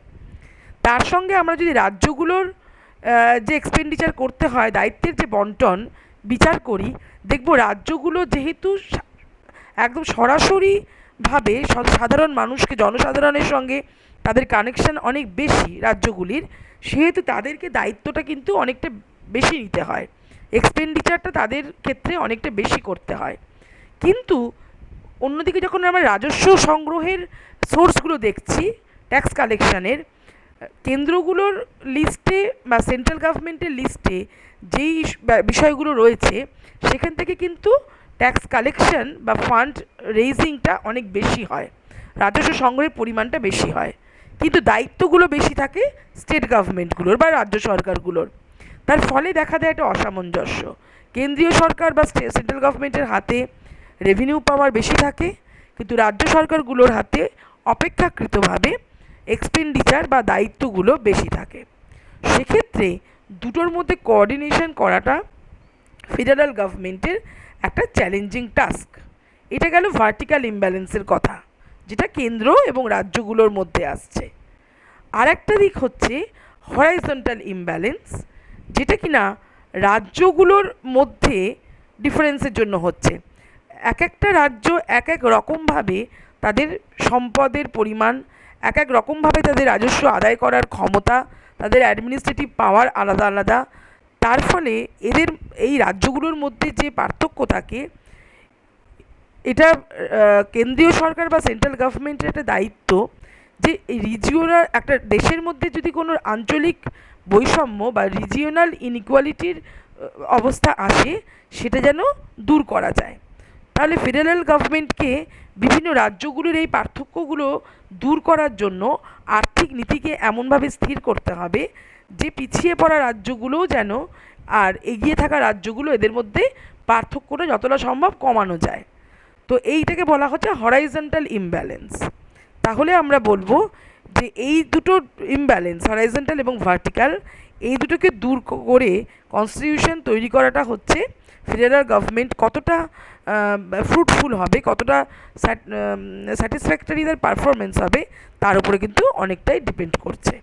তার সঙ্গে আমরা যদি রাজ্যগুলোর যে এক্সপেন্ডিচার করতে হয় দায়িত্বের যে বন্টন বিচার করি, দেখব রাজ্যগুলো যেহেতু একদম সরাসরিভাবে সাধারণ মানুষকে, জনসাধারণের সঙ্গে তাদের কানেকশন অনেক বেশি রাজ্যগুলির, সেহেতু তাদেরকে দায়িত্বটা কিন্তু অনেকটা বেশি নিতে হয়, এক্সপেন্ডিচারটা তাদের ক্ষেত্রে অনেকটা বেশি করতে হয়। কিন্তু অন্যদিকে যখন আমরা রাজস্ব সংগ্রহের সোর্সগুলো দেখছি, ট্যাক্স কালেকশানের, কেন্দ্রগুলোর লিস্টে বা সেন্ট্রাল গভর্নমেন্টের লিস্টে যেই বিষয়গুলো রয়েছে সেখান থেকে কিন্তু ট্যাক্স কালেকশন বা ফান্ড রেইজিংটা অনেক বেশি হয়, রাজস্ব সংগ্রহের পরিমাণটা বেশি হয়, কিন্তু দায়িত্বগুলো বেশি থাকে স্টেট গভর্নমেন্টগুলোর বা রাজ্য সরকারগুলোর। তার ফলে দেখা দেয় একটা অসামঞ্জস্য, কেন্দ্রীয় সরকার বা সেন্ট্রাল গভর্নমেন্টের হাতে রেভিনিউ পাওয়ার বেশি থাকে, কিন্তু রাজ্য সরকারগুলোর হাতে অপেক্ষাকৃতভাবে এক্সপেন্ডিচার বা দায়িত্বগুলো বেশি থাকে। সেক্ষেত্রে দুটোর মধ্যে কোঅর্ডিনেশন করাটা ফেডারেল গভর্নমেন্টের একটা চ্যালেঞ্জিং টাস্ক। এটা গেল ভার্টিক্যাল ইমব্যালেন্সের কথা, যেটা কেন্দ্র এবং রাজ্যগুলোর মধ্যে আসছে। আর একটা দিক হচ্ছে হরাইজন্টাল ইমব্যালেন্স, যেটা কিনা রাজ্যগুলোর মধ্যে ডিফারেন্সের জন্য হচ্ছে। এক একটা রাজ্য এক এক রকমভাবে তাদের সম্পদের পরিমাণ, এক এক রকমভাবে তাদের রাজস্ব আদায় করার ক্ষমতা, তাদের অ্যাডমিনিস্ট্রেটিভ পাওয়ার আলাদা আলাদা। তার ফলে এদের এই রাজ্যগুলোর মধ্যে যে পার্থক্য থাকে, এটা কেন্দ্রীয় সরকার বা সেন্ট্রাল গভর্নমেন্টের একটা দায়িত্ব যে রিজিওনাল, একটা দেশের মধ্যে যদি কোনো আঞ্চলিক বৈষম্য বা রিজিওনাল ইনইকুয়ালিটির অবস্থা আসে, সেটা যেন দূর করা যায়। তাহলে ফেডারেল গভর্নমেন্টকে বিভিন্ন রাজ্যগুলির এই পার্থক্যগুলো দূর করার জন্য আর্থিক নীতিকে এমনভাবে স্থির করতে হবে যে পিছিয়ে পড়া রাজ্যগুলোও যেন আর এগিয়ে থাকা রাজ্যগুলো এদের মধ্যে পার্থক্যটা যতটা সম্ভব কমানো যায়। তো এইটাকে বলা হচ্ছে হরাইজন্টাল ইমব্যালেন্স। তাহলে আমরা বলবো যে এই দুটো ইমব্যালেন্স, হরাইজন্টাল এবং ভার্টিক্যাল, এই দুটোকে দূর করে কনস্টিটিউশন তৈরি করাটা হচ্ছে ফেডারেল গভর্নমেন্ট কতটা ফ্রুটফুল হবে, কতটা স্যাটিসফ্যাক্টরি তার পারফরমেন্স হবে, তার উপরে কিন্তু অনেকটাই ডিপেন্ড করছে।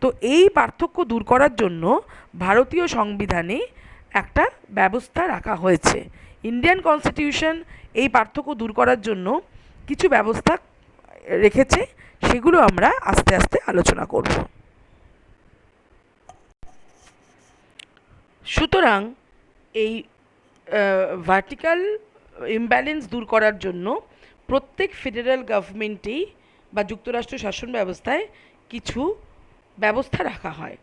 তো এই পার্থক্য দূর করার জন্য ভারতীয় সংবিধানে একটা ব্যবস্থা রাখা হয়েছে। ইন্ডিয়ান কনস্টিটিউশন এই পার্থক্য দূর করার জন্য কিছু ব্যবস্থা রেখেছে, সেগুলো আমরা আস্তে আস্তে আলোচনা করব। সুতরাং এই ভার্টিক্যাল ইমব্যালেন্স দূর করার জন্য প্রত্যেক ফেডারেল গভর্নমেন্টেই বা যুক্তরাষ্ট্র শাসন ব্যবস্থায় কিছু ব্যবস্থা রাখা হয়।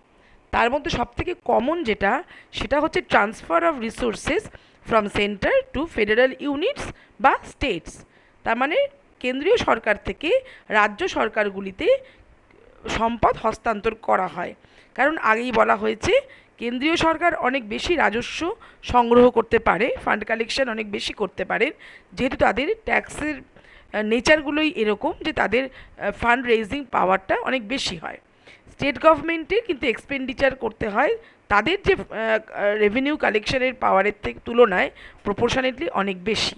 তার মধ্যে সবথেকে কমন যেটা, সেটা হচ্ছে transfer of resources from centre to federal units বা স্টেটস। তার মানে কেন্দ্রীয় সরকার থেকে রাজ্য সরকারগুলিতে সম্পদ হস্তান্তর করা হয়। কারণ আগেই বলা হয়েছে কেন্দ্রীয় সরকার অনেক বেশি রাজস্ব সংগ্রহ করতে পারে, ফান্ড কালেকশন অনেক বেশি করতে পারে, যেহেতু তাদের ট্যাক্সের নেচারগুলোই এরকম যে তাদের ফান্ড রেইজিং পাওয়ারটা অনেক বেশি হয়। স্টেট গভর্নমেন্টের কিন্তু এক্সপেন্ডিচার করতে হয় তাদের যে রেভিনিউ কালেকশনের পাওয়ারের থেকে তুলনায় প্রপোর্শনেটলি অনেক বেশি।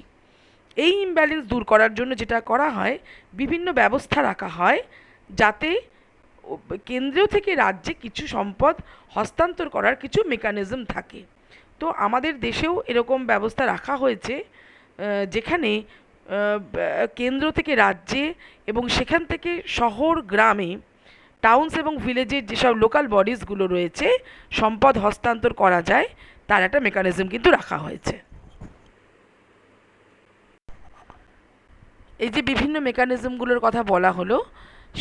এই ইমব্যালেন্স দূর করার জন্য যেটা করা হয়, বিভিন্ন ব্যবস্থা রাখা হয় যাতে কেন্দ্র থেকে রাজ্যে কিছু সম্পদ হস্তান্তর করার কিছু মেকানিজম থাকে। তো আমাদের দেশেও এরকম ব্যবস্থা রাখা হয়েছে, যেখানে কেন্দ্র থেকে রাজ্যে এবং সেখান থেকে শহর গ্রামে, টাউনস এবং ভিলেজের যেসব লোকাল বডিজগুলো রয়েছে সম্পদ হস্তান্তর করা যায়, তার একটা মেকানিজম কিন্তু রাখা হয়েছে। এই যে বিভিন্ন মেকানিজমগুলোর কথা বলা হলো,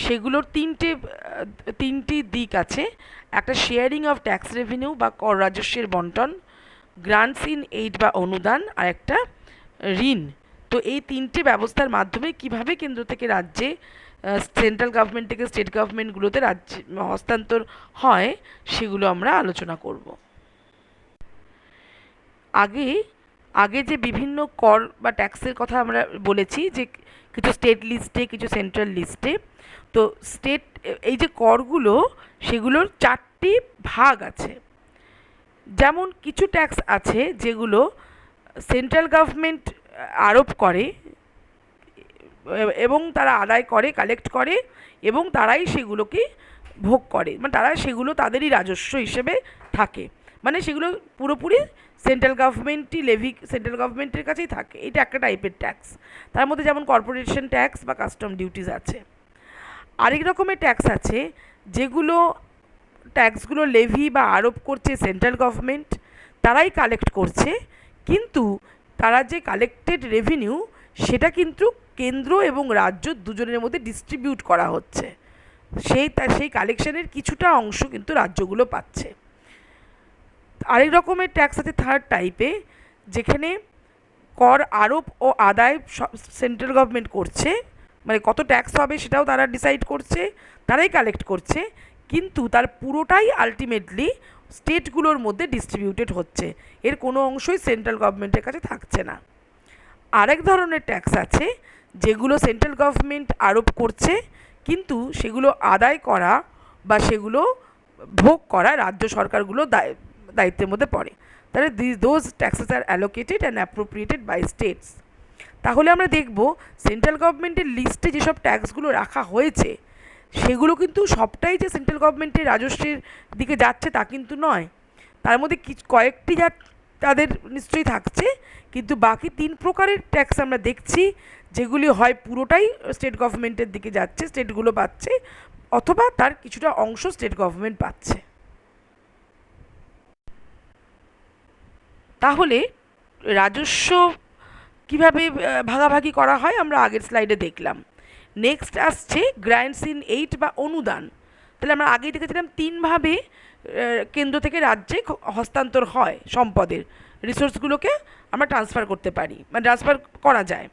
সেগুলোর তিনটি দিক আছে। একটা শেয়ারিং অফ ট্যাক্স রেভিনিউ বা কর রাজস্বের বন্টন, গ্রান্টস ইন এইড বা অনুদান, আর একটা ঋণ। তো এই তিনটে ব্যবস্থার মাধ্যমে কিভাবে কেন্দ্র থেকে রাজ্যে, সেন্ট্রাল গভর্নমেন্ট থেকে স্টেট গভর্নমেন্টগুলোতে রাজ্যে হস্তান্তর হয়, সেগুলো আমরা আলোচনা করব। আগে আগে যে বিভিন্ন কর বা ট্যাক্সের কথা আমরা বলেছি, যে কিছু স্টেট লিস্টে, কিছু সেন্ট্রাল লিস্টে। তো স্টেট, এই যে করগুলো, সেগুলোর চারটি ভাগ আছে। যেমন কিছু ট্যাক্স আছে যেগুলো সেন্ট্রাল গভর্নমেন্ট আরোপ করে এবং তারা আদায় করে, কালেক্ট করে, এবং তারাই সেগুলোকে ভোগ করে, মানে তারা সেগুলো তাদেরই রাজস্ব হিসেবে থাকে, মানে সেগুলো পুরোপুরি সেন্ট্রাল সেন্ট্রাল গভর্নমেন্টের কাছেই থাকে। এটা একটা টাইপের ট্যাক্স। তার মধ্যে যেমন কর্পোরেশন ট্যাক্স বা কাস্টম ডিউটিস আছে। আরেক রকমের ট্যাক্স আছে যেগুলো ট্যাক্সগুলো লেভি বা আরোপ করছে সেন্ট্রাল গভর্নমেন্ট, তারাই কালেক্ট করছে, কিন্তু তারা যে কালেক্টেড রেভিনিউ, সেটা কিন্তু কেন্দ্র এবং রাজ্য দুজনের মধ্যে ডিস্ট্রিবিউট করা হচ্ছে। সেই কালেকশনের কিছুটা অংশ কিন্তু রাজ্যগুলো পাচ্ছে। আরেক রকমের ট্যাক্স আছে থার্ড টাইপে, যেখানে কর আরোপ ও আদায় সেন্ট্রাল গভর্নমেন্ট করছে, মানে কত ট্যাক্স হবে সেটাও তারা ডিসাইড করছে, তারাই কালেক্ট করছে, কিন্তু তার পুরোটাই আলটিমেটলি স্টেটগুলোর মধ্যে ডিস্ট্রিবিউটেড হচ্ছে, এর কোনো অংশই সেন্ট্রাল গভর্নমেন্টের কাছে থাকছে না। আরেক ধরনের ট্যাক্স আছে যেগুলো সেন্ট্রাল গভর্নমেন্ট আরোপ করছে, কিন্তু সেগুলো আদায় করা বা সেগুলো ভোগ করা রাজ্য সরকারগুলো দায়িত্বের মধ্যে পড়ে। তাহলে those taxes are allocated and appropriated by states. তাহলে আমরা দেখব সেন্ট্রাল গভর্নমেন্টের লিস্টে যেসব ট্যাক্সগুলো রাখা হয়েছে, সেগুলো কিন্তু সবটাই যে সেন্ট্রাল গভর্নমেন্টের রাজস্বের দিকে যাচ্ছে তা কিন্তু নয়। তার মধ্যে কয়েকটি তাদের নিশ্চয়ই থাকছে, কিন্তু বাকি 3 প্রকারের ট্যাক্স আমরা দেখছি, যেগুলি হয় পুরোটাই স্টেট গভর্নমেন্টের দিকে যাচ্ছে, স্টেটগুলো পাচ্ছে, অথবা তার কিছুটা অংশ স্টেট গভর্নমেন্ট পাচ্ছে। তাহলে রাজস্ব কিভাবে ভাগাভাগি করা হয় আমরা আগের স্লাইডে দেখলাম। নেক্সট আসছে গ্র্যান্টস ইন এইড বা অনুদান। তাহলে আমরা আগেই দেখেছিলাম 3 ভাবে কেন্দ্র থেকে রাজ্যে হস্তান্তর হয় সম্পদের, রিসোর্সগুলোকে আমরা ট্রান্সফার করতে পারি, মানে ট্রান্সফার করা যায়।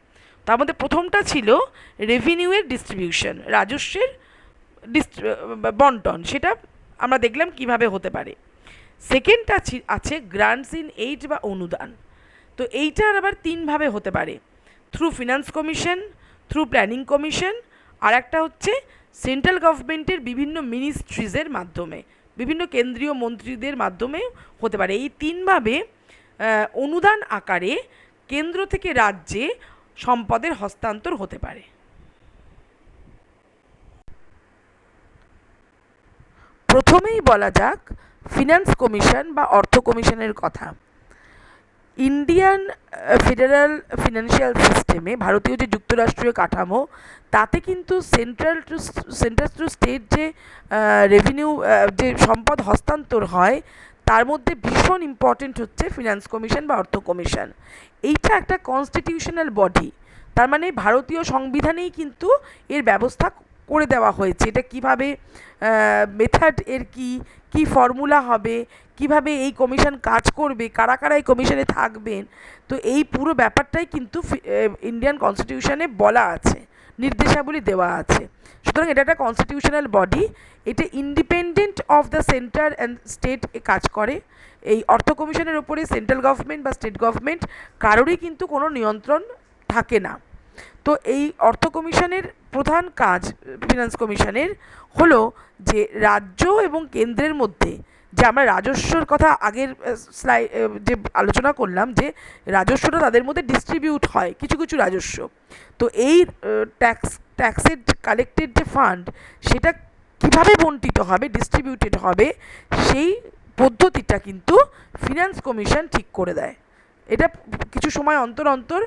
তার মধ্যে প্রথমটা ছিল রেভিনিউয়ের ডিস্ট্রিবিউশন, রাজস্বের বন্টন, সেটা আমরা দেখলাম কিভাবে হতে পারে। সেকেন্ডটা আছে গ্রান্টস ইন এইড বা অনুদান। তো এইটার আবার 3 ভাবে হতে পারে, through finance commission, through planning commission, আর একটা হচ্ছে সেন্ট্রাল গভর্নমেন্টের বিভিন্ন মিনিস্ট্রিজের মাধ্যমে, বিভিন্ন কেন্দ্রীয় মন্ত্রীদের মাধ্যমে হতে পারে। এই 3 ভাবে অনুদান আকারে কেন্দ্র থেকে রাজ্যে সম্পদের হস্তান্তর হতে পারে। প্রথমেই বলা যাক ফিনান্স কমিশন বা অর্থ কমিশনের কথা। ইন্ডিয়ান ফেডারাল ফিনান্সিয়াল সিস্টেমে, ভারতীয় যে যুক্তরাষ্ট্রীয় কাঠামো, তাতে কিন্তু সেন্ট্রাল টু স্টেট যে রেভিনিউ, যে সম্পদ হস্তান্তর হয়, তার মধ্যে ভীষণ ইম্পর্টেন্ট হচ্ছে ফিনান্স কমিশন বা অর্থ কমিশন। এইটা একটা কনস্টিটিউশনাল বডি, তার মানে ভারতীয় সংবিধানেই কিন্তু এর ব্যবস্থা করে দেওয়া হয়েছে। এটা কিভাবে মেথড, এর কি ফর্মুলা হবে, কিভাবে এই কমিশন কাজ করবে, কারা কারা এই কমিশনে থাকবেন, তো এই পুরো ব্যাপারটাই কিন্তু ইন্ডিয়ান কনস্টিটিউশনে বলা আছে, নির্দেশাবলী দেওয়া আছে। সুতরাং এটা একটা কনস্টিটিউশনাল বডি, এটা independent of the centre and state কাজ করে। এই অর্থ কমিশনের ওপরে সেন্ট্রাল গভর্নমেন্ট বা স্টেট গভর্নমেন্ট কারোরই কিন্তু কোনো নিয়ন্ত্রণ থাকে না। তো এই অর্থ কমিশনের প্রধান কাজ, ফিনান্স কমিশনের, হলো যে রাজ্য এবং কেন্দ্রের মধ্যে, যে আমরা রাজস্বর কথা আগের যে আলোচনা করলাম, যে রাজস্বটা তাদের মধ্যে ডিস্ট্রিবিউট হয়, কিছু কিছু রাজস্ব, তো এই ট্যাক্সের কালেক্টেড যে ফান্ড, সেটা কিভাবে বণ্টিত হবে, ডিস্ট্রিবিউটেড হবে, সেই পদ্ধতিটা কিন্তু ফিনান্স কমিশন ঠিক করে দেয়। এটা কিছু সময় অন্তর অন্তর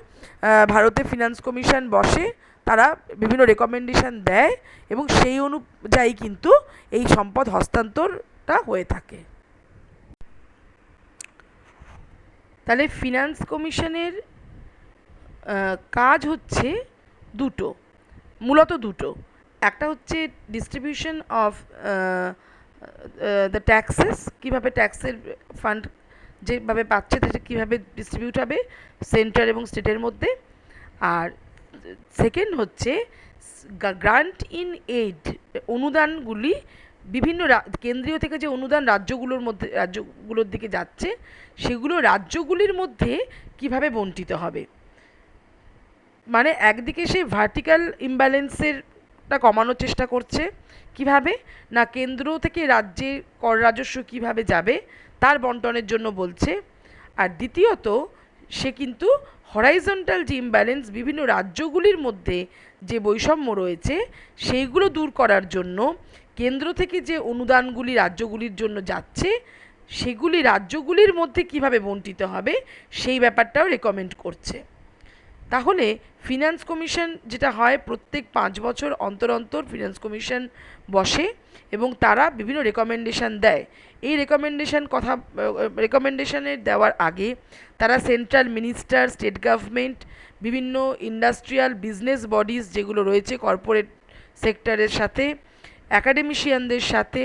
ভারতে ফিনান্স কমিশন বসে, তারা বিভিন্ন রেকমেন্ডেশন দেয়, এবং সেই অনুযায়ী কিন্তু এই সম্পদ হস্তান্তরটা হয়ে থাকে। তাহলে ফিনান্স কমিশনের কাজ হচ্ছে মূলত দুটো। একটা হচ্ছে ডিস্ট্রিবিউশন অফ দ্য ট্যাক্সেস, কীভাবে ট্যাক্সের ফান্ড যেভাবে পাচ্ছে সেটা কীভাবে ডিস্ট্রিবিউট হবে সেন্ট্রাল এবং স্টেটের মধ্যে। আর সেকেন্ড হচ্ছে গ্রান্ট ইন এইড, অনুদানগুলি বিভিন্ন কেন্দ্রীয় থেকে যে অনুদান রাজ্যগুলোর দিকে যাচ্ছে সেগুলো রাজ্যগুলির মধ্যে কিভাবে বণ্টিত হবে। মানে একদিকে সে ভার্টিক্যাল ইমব্যালেন্সেরটা কমানোর চেষ্টা করছে, কিভাবে না কেন্দ্র থেকে রাজ্যে কর রাজস্ব কিভাবে যাবে তার বন্টনের জন্য বলছে। আর দ্বিতীয়ত সে কিন্তু হরাইজন্টাল যে ইমব্যালেন্স, বিভিন্ন রাজ্যগুলির মধ্যে যে বৈষম্য রয়েছে সেইগুলো দূর করার জন্য কেন্দ্র থেকে যে অনুদানগুলি রাজ্যগুলির জন্য যাচ্ছে সেগুলি রাজ্যগুলির মধ্যে কিভাবে বণ্টিত হবে সেই ব্যাপারটাও রেকমেন্ড করছে। তাহলে ফিনান্স কমিশন যেটা হয়, প্রত্যেক 5 বছর অন্তর অন্তর ফিনান্স কমিশন বসে এবং তারা বিভিন্ন রেকমেন্ডেশন দেয়। এই রেকমেন্ডেশনের দেওয়ার আগে তারা সেন্ট্রাল মিনিস্টার, স্টেট গভর্নমেন্ট, বিভিন্ন ইন্ডাস্ট্রিয়াল বিজনেস বডিজ যেগুলো রয়েছে কর্পোরেট সেক্টরের সাথে, অ্যাকাডেমিশিয়ানদের সাথে,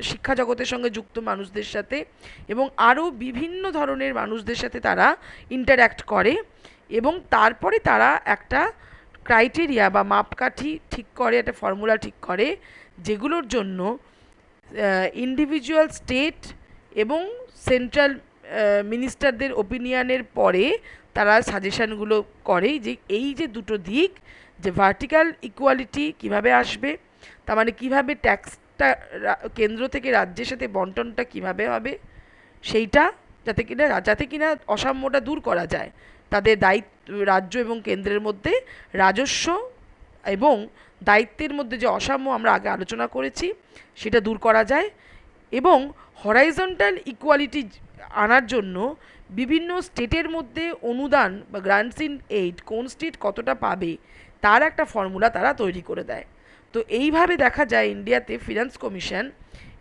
শিক্ষা জগতের সঙ্গে যুক্ত মানুষদের সাথে এবং আরও বিভিন্ন ধরনের মানুষদের সাথে তারা ইন্টারঅ্যাক্ট করে এবং তারপরে তারা একটা ক্রাইটেরিয়া বা মাপকাঠি ঠিক করে, একটা ফর্মুলা ঠিক করে যেগুলোর জন্য ইন্ডিভিজুয়াল স্টেট এবং সেন্ট্রাল মিনিস্টারদের ওপিনিয়নের পরে তারা সাজেশানগুলো করে যে এই যে দুটো দিক, যে ভার্টিক্যাল ইকুয়ালিটি কিভাবে আসবে, তার মানে কীভাবে ট্যাক্সটা কেন্দ্র থেকে রাজ্যের সাথে বন্টনটা কিভাবে হবে সেইটা, যাতে কিনা অসাম্যটা দূর করা যায়, তাদের রাজ্য এবং কেন্দ্রের মধ্যে রাজস্ব এবং দায়িত্বের মধ্যে যে অসাম্য আমরা আগে আলোচনা করেছি সেটা দূর করা যায় এবং হরাইজন্টাল ইকুয়ালিটি আনার জন্য বিভিন্ন স্টেটের মধ্যে অনুদান বা গ্রান্টস ইন এইড কোন স্টেট কতটা পাবে তার একটা ফর্মুলা তারা তৈরি করে দেয়। তো এইভাবে দেখা যায় ইন্ডিয়াতে ফিনান্স কমিশন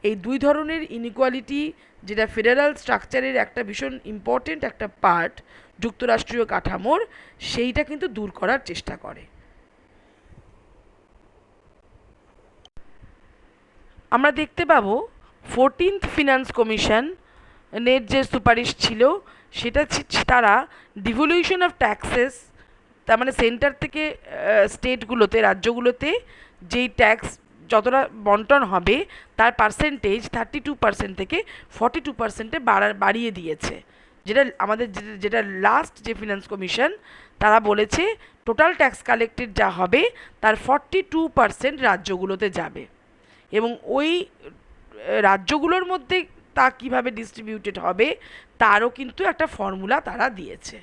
এই দুই ধরনের ইনইকুয়ালিটি, যেটা ফেডারাল স্ট্রাকচারের একটা ভীষণ ইম্পর্টেন্ট একটা পার্ট যুক্তরাষ্ট্রীয় কাঠামোর, সেইটা কিন্তু দূর করার চেষ্টা করে। আমরা দেখতে পাবো 14th ফিনান্স কমিশনের যে সুপারিশ ছিল সেটা তারা ডিভলিউশন অফ ট্যাক্সেস, তার মানে সেন্টার থেকে স্টেটগুলোতে, রাজ্যগুলোতে যেই ট্যাক্স যতটা বন্টন হবে তার পার্সেন্টেজ 32% থেকে 42%-এ বাড়িয়ে দিয়েছে। যেটা লাস্ট যে ফিনান্স কমিশন তারা বলেছে টোটাল ট্যাক্স কালেক্টেড যা হবে তার 42% রাজ্যগুলোতে যাবে এবং ওই রাজ্যগুলোর মধ্যে তা কিভাবে ডিস্ট্রিবিউটেড হবে তারও কিন্তু একটা ফর্মুলা তারা দিয়েছে।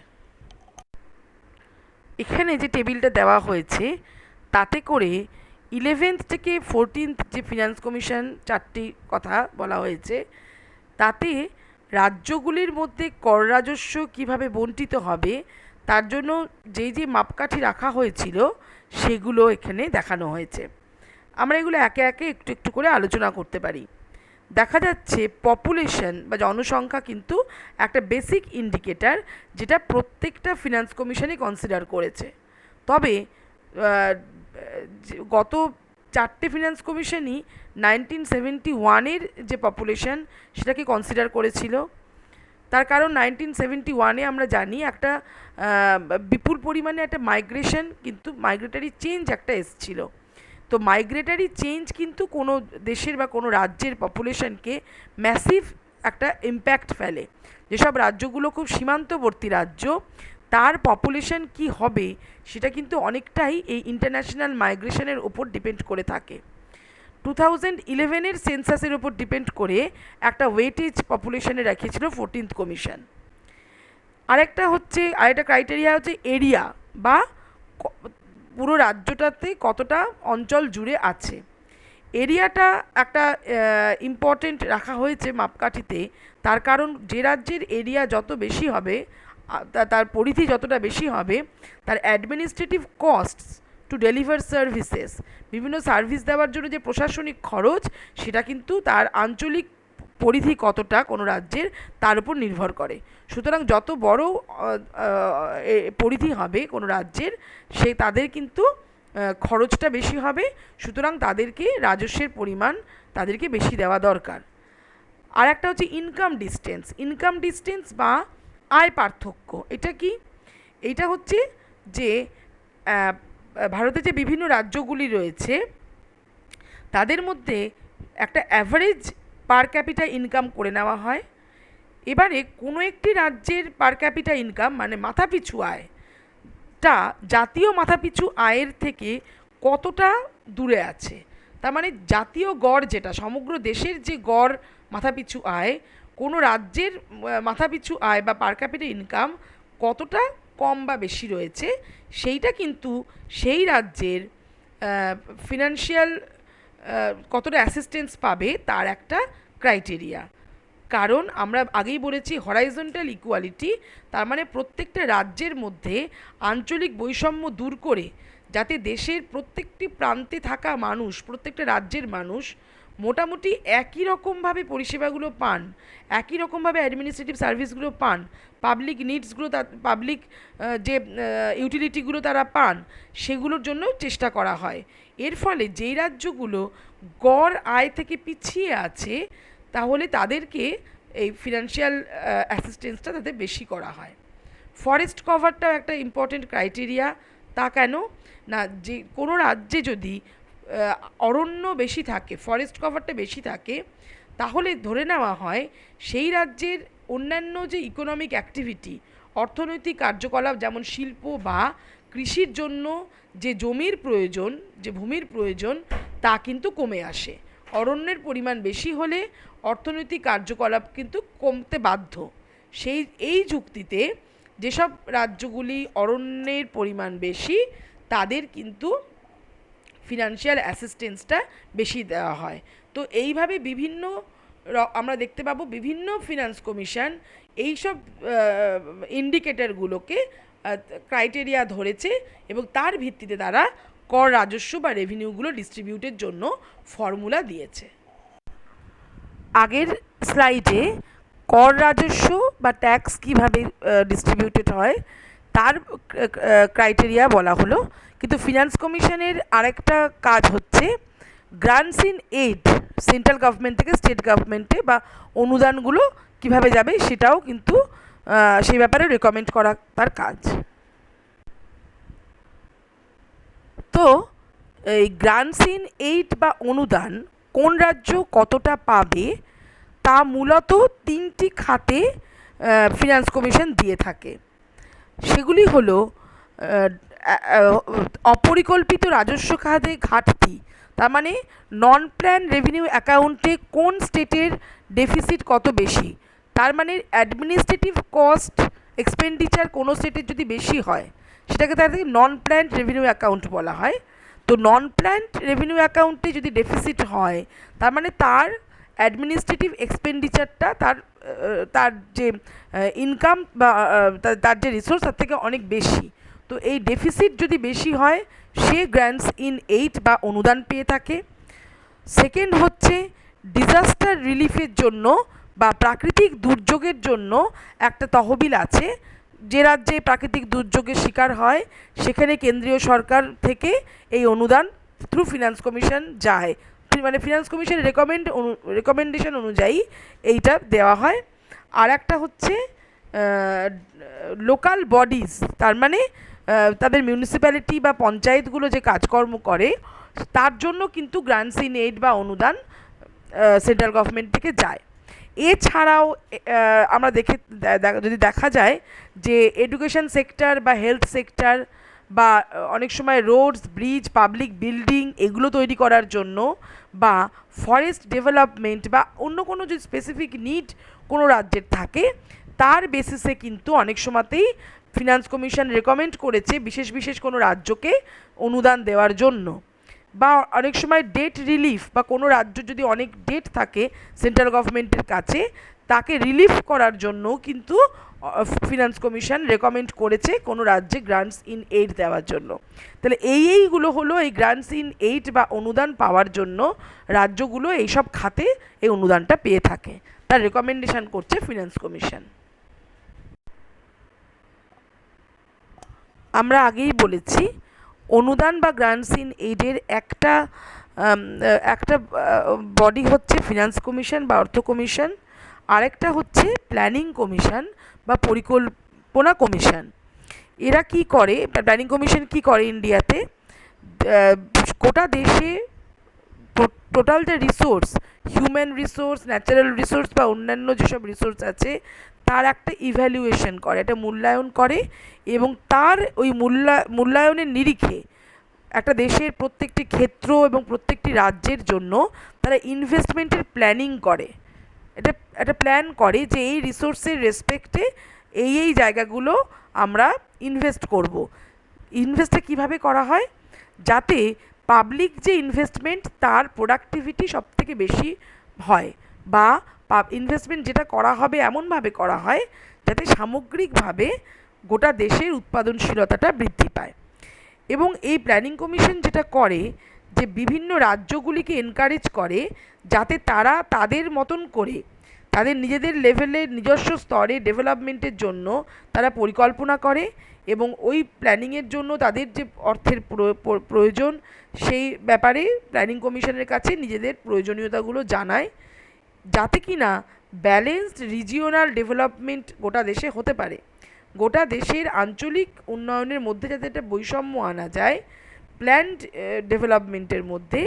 এখানে যে টেবিলটা দেওয়া হয়েছে তাতে করে 11th থেকে 14th যে ফিনান্স কমিশন চারটি কথা বলা হয়েছে, তাতে রাজ্যগুলির মধ্যে কর রাজস্ব কীভাবে বণ্টিত হবে তার জন্য যেই যে মাপকাঠি রাখা হয়েছিল সেগুলো এখানে দেখানো হয়েছে। আমরা এগুলো একে একে একটু একটু করে আলোচনা করতে পারি। দেখা যাচ্ছে পপুলেশন বা জনসংখ্যা কিন্তু একটা বেসিক ইন্ডিকেটার যেটা প্রত্যেকটা ফিনান্স কমিশনই কনসিডার করেছে। তবে গত চারটে ফিনান্স কমিশনই 1971-এর যে পপুলেশন সেটাকে কনসিডার করেছিল। তার কারণ 1971-এ আমরা জানি একটা বিপুল পরিমাণে একটা মাইগ্রেশন, কিন্তু মাইগ্রেটারি চেঞ্জ একটা এসেছিল। তো মাইগ্রেটারি চেঞ্জ কিন্তু কোনো দেশের বা কোনো রাজ্যের পপুলেশনকে ম্যাসিভ একটা ইম্প্যাক্ট ফেলে। যেসব রাজ্যগুলো খুব সীমান্তবর্তী রাজ্য, তার পপুলেশন কি হবে সেটা কিন্তু অনেকটাই এই ইন্টারন্যাশনাল মাইগ্রেশনের ওপর ডিপেন্ড করে থাকে। 2011-এর সেন্সাসের ওপর ডিপেন্ড করে একটা ওয়েটেজ পপুলেশনে রেখেছিল 14th কমিশন। আরেকটা ক্রাইটেরিয়া হচ্ছে এরিয়া, বা পুরো রাজ্যটাতে কতটা অঞ্চল জুড়ে আছে। এরিয়াটা একটা ইম্পর্টেন্ট রাখা হয়েছে মাপকাঠিতে, তার কারণ যে রাজ্যের এরিয়া যত বেশি হবে, তার পরিধি যতটা বেশি হবে, তার administrative costs to deliver services, বিভিন্ন সার্ভিস দেওয়ার জন্য যে প্রশাসনিক খরচ, সেটা কিন্তু তার আঞ্চলিক পরিধি কতটা কোনো রাজ্যের তার উপর নির্ভর করে। সুতরাং যত বড় পরিধি হবে কোনো রাজ্যের, তাদের কিন্তু খরচটা বেশি হবে, সুতরাং তাদেরকে রাজস্বের পরিমাণ তাদেরকে বেশি দেওয়া দরকার। আর একটা হচ্ছে ইনকাম ডিস্টেন্স বা আয় পার্থক্য। এটা কি? এইটা হচ্ছে যে ভারতে যে বিভিন্ন রাজ্যগুলি রয়েছে তাদের মধ্যে একটা অ্যাভারেজ পার ক্যাপিটা ইনকাম করে নেওয়া হয়। এবারে কোনো একটি রাজ্যের পার ক্যাপিটা ইনকাম মানে মাথাপিছু আয়টা জাতীয় মাথাপিছু আয়ের থেকে কতটা দূরে আছে, তার মানে জাতীয় গড় যেটা সমগ্র দেশের যে গড় মাথাপিছু আয়, কোনো রাজ্যের মাথাপিছু আয় বা পার ক্যাপিটা ইনকাম কতটা কম বা বেশি রয়েছে, সেইটা কিন্তু সেই রাজ্যের ফিনান্সিয়াল কতটা অ্যাসিস্ট্যান্স পাবে তার একটা ক্রাইটেরিয়া। কারণ আমরা আগেই বলেছি হরাইজন্টাল ইকুয়ালিটি, তার মানে প্রত্যেকটা রাজ্যের মধ্যে আঞ্চলিক বৈষম্য দূর করে যাতে দেশের প্রত্যেকটি প্রান্তে থাকা মানুষ, প্রত্যেকটা রাজ্যের মানুষ মোটামুটি একই রকমভাবে পরিষেবাগুলো পান, একই রকমভাবে অ্যাডমিনিস্ট্রেটিভ সার্ভিসগুলো পান, পাবলিক নিডসগুলো, পাবলিক যে ইউটিলিটিগুলো তারা পান, সেগুলোর জন্য চেষ্টা করা হয়। এর ফলে যেই রাজ্যগুলো গড় আয় থেকে পিছিয়ে আছে তাহলে তাদেরকে এই ফিনান্সিয়াল অ্যাসিস্ট্যান্সটা তাদের বেশি করা হয়। ফরেস্ট কভারটাও একটা ইম্পর্টেন্ট ক্রাইটেরিয়া। তা কেন না, যে কোনো রাজ্যে যদি অরণ্য বেশি থাকে, ফরেস্ট কভারটা বেশি থাকে, তাহলে ধরে নেওয়া হয় সেই রাজ্যের অন্যান্য যে ইকোনমিক অ্যাক্টিভিটি, অর্থনৈতিক কার্যকলাপ যেমন শিল্প বা কৃষির জন্য যে জমির প্রয়োজন, যে ভূমির প্রয়োজন, তা কিন্তু কমে আসে। অরণ্যের পরিমাণ বেশি হলে অর্থনৈতিক কার্যকলাপ কিন্তু কমতে বাধ্য। এই যুক্তিতে যেসব রাজ্যগুলি অরণ্যের পরিমাণ বেশি তাদের কিন্তু ফিনান্সিয়াল অ্যাসিস্ট্যান্সটা বেশি দেওয়া হয়। তো এইভাবে বিভিন্ন আমরা দেখতে পাবো বিভিন্ন ফিনান্স কমিশন এইসব ইন্ডিকেটরগুলোকে ক্রাইটেরিয়া ধরেছে এবং তার ভিত্তিতে তারা কর রাজস্ব বা রেভিনিউগুলো ডিস্ট্রিবিউটের জন্য ফর্মুলা দিয়েছে। আগের স্লাইডে কর রাজস্ব বা ট্যাক্স কীভাবে ডিস্ট্রিবিউটেড হয় তার ক্রাইটেরিয়া বলা হলো, কিন্তু ফিনান্স কমিশনের আরেকটা কাজ হচ্ছে grants in aid, central government থেকে স্টেট গভর্নমেন্টে বা অনুদানগুলো কিভাবে যাবে সেটাও কিন্তু সেই ব্যাপারে রেকমেন্ড করা তার কাজ। তো এই গ্রান্টস ইন এইড বা অনুদান কোন রাজ্য কতটা পাবে তা মূলত তিনটি খাতে ফিনান্স কমিশন দিয়ে থাকে। সেগুলি হলো অপরিকল্পিত রাজস্ব খাতে ঘাটতি, তার মানে নন প্ল্যান রেভিনিউ অ্যাকাউন্টে কোন স্টেটের ডেফিসিট কত বেশি, তার মানে অ্যাডমিনিস্ট্রেটিভ কস্ট এক্সপেন্ডিচার কোনো স্টেটের যদি বেশি হয় সেটাকে তাদের নন প্ল্যান্ড রেভিনিউ অ্যাকাউন্ট বলা হয়। তো নন প্ল্যান্ড রেভিনিউ অ্যাকাউন্টে যদি ডেফিসিট হয় তার মানে তার অ্যাডমিনিস্ট্রেটিভ এক্সপেন্ডিচারটা তার যে ইনকাম বা তার যে রিসোর্স তার থেকে অনেক বেশি। তো এই ডেফিসিট যদি বেশি হয় সে গ্র্যান্টস ইন এইড বা অনুদান পেয়ে থাকে। সেকেন্ড হচ্ছে ডিজাস্টার রিলিফের জন্য বা প্রাকৃতিক দুর্যোগের জন্য একটা তহবিল আছে। যে রাজ্যে প্রাকৃতিক দুর্যোগের শিকার হয় সেখানে কেন্দ্রীয় সরকার থেকে এই অনুদান থ্রু ফিনান্স কমিশন যায়, মানে ফিনান্স কমিশন রেকমেন্ডেশন অনুযায়ী এইটা দেওয়া হয়। আর একটা হচ্ছে লোকাল বডিজ, তার মানে তাদের মিউনিসিপ্যালিটি বা পঞ্চায়েতগুলো যে কাজকর্ম করে তার জন্য কিন্তু গ্রান্টস ইন এইড বা অনুদান সেন্ট্রাল গভর্নমেন্ট থেকে যায়। এছাড়াও আমরা যদি দেখা যায় যে এডুকেশন সেক্টর বা হেলথ সেক্টর বা অনেক সময় রোডস, ব্রিজ, পাবলিক বিল্ডিং এগুলো তৈরি করার জন্য বা ফরেস্ট ডেভেলপমেন্ট বা অন্য কোনো যদি স্পেসিফিক নিড কোনো রাজ্যের থাকে তার বেসিসে কিন্তু অনেক সময়তেই ফিনান্স কমিশন রেকমেন্ড করেছে বিশেষ বিশেষ কোনো রাজ্যকে অনুদান দেওয়ার জন্য। বা অনেক সময় ডেট রিলিফ, বা কোনো রাজ্য যদি অনেক ডেট থাকে সেন্ট্রাল গভর্নমেন্টের কাছে তাকে রিলিফ করার জন্য কিন্তু ফিনান্স কমিশন রেকমেন্ড করেছে কোনো রাজ্যে গ্রান্টস ইন এইড দেওয়ার জন্য। তাহলে এইগুলো হলো এই গ্রান্টস ইন এইড বা অনুদান পাওয়ার জন্য রাজ্যগুলো এইসব খাতে এই অনুদানটা পেয়ে থাকে, তার রেকমেন্ডেশন করছে ফিনান্স কমিশন। আমরা আগেই বলেছি অনুদান বা গ্রান্টস ইন এইডের একটা বডি হচ্ছে ফিনান্স কমিশন বা অর্থ কমিশন, আরেকটা হচ্ছে প্ল্যানিং কমিশন বা পরিকল্পনা কমিশন। এরা কি করে, প্ল্যানিং কমিশন কি করে ইন্ডিয়াতে, গোটা দেশে টোটাল যে resource, human resource, natural resource বা অন্যান্য যেসব রিসোর্স আছে তার একটা ইভ্যালুয়েশন করে, একটা মূল্যায়ন করে, এবং তার ওই মূল্যায়নের নিরিখে একটা দেশের প্রত্যেকটি ক্ষেত্র এবং প্রত্যেকটি রাজ্যের জন্য তারা ইনভেস্টমেন্টের প্ল্যানিং করে। এটা একটা প্ল্যান করে যে এই রিসোর্সের রেসপেক্টে এই জায়গাগুলো আমরা ইনভেস্ট করব। ইনভেস্টটা কিভাবে করা হয়, যাতে পাবলিক যে ইনভেস্টমেন্ট তার প্রোডাক্টিভিটি সবথেকে বেশি হয়, বা ইনভেস্টমেন্ট যেটা করা হবে এমনভাবে করা হয় যাতে সামগ্রিকভাবে গোটা দেশের উৎপাদনশীলতাটা বৃদ্ধি পায়। এবং এই প্ল্যানিং কমিশন যেটা করে যে বিভিন্ন রাজ্যগুলিকে এনকারেজ করে যাতে তারা তাদের মতন করে তাদের নিজেদের লেভেলে নিজস্ব স্তরে ডেভেলপমেন্টের জন্য তারা পরিকল্পনা করে, এবং ওই প্ল্যানিংয়ের জন্য তাদের যে অর্থের প্রয়োজন সেই ব্যাপারে প্ল্যানিং কমিশনের কাছে নিজেদের প্রয়োজনীয়তাগুলো জানায়, যাতে কি না ব্যালেন্সড রিজিওনাল ডেভেলপমেন্ট গোটা দেশে হতে পারে। গোটা দেশের আঞ্চলিক উন্নয়নের মধ্যে যাতে একটা বৈষম্য আনা যায় প্ল্যান্ড ডেভেলপমেন্টের মধ্যে,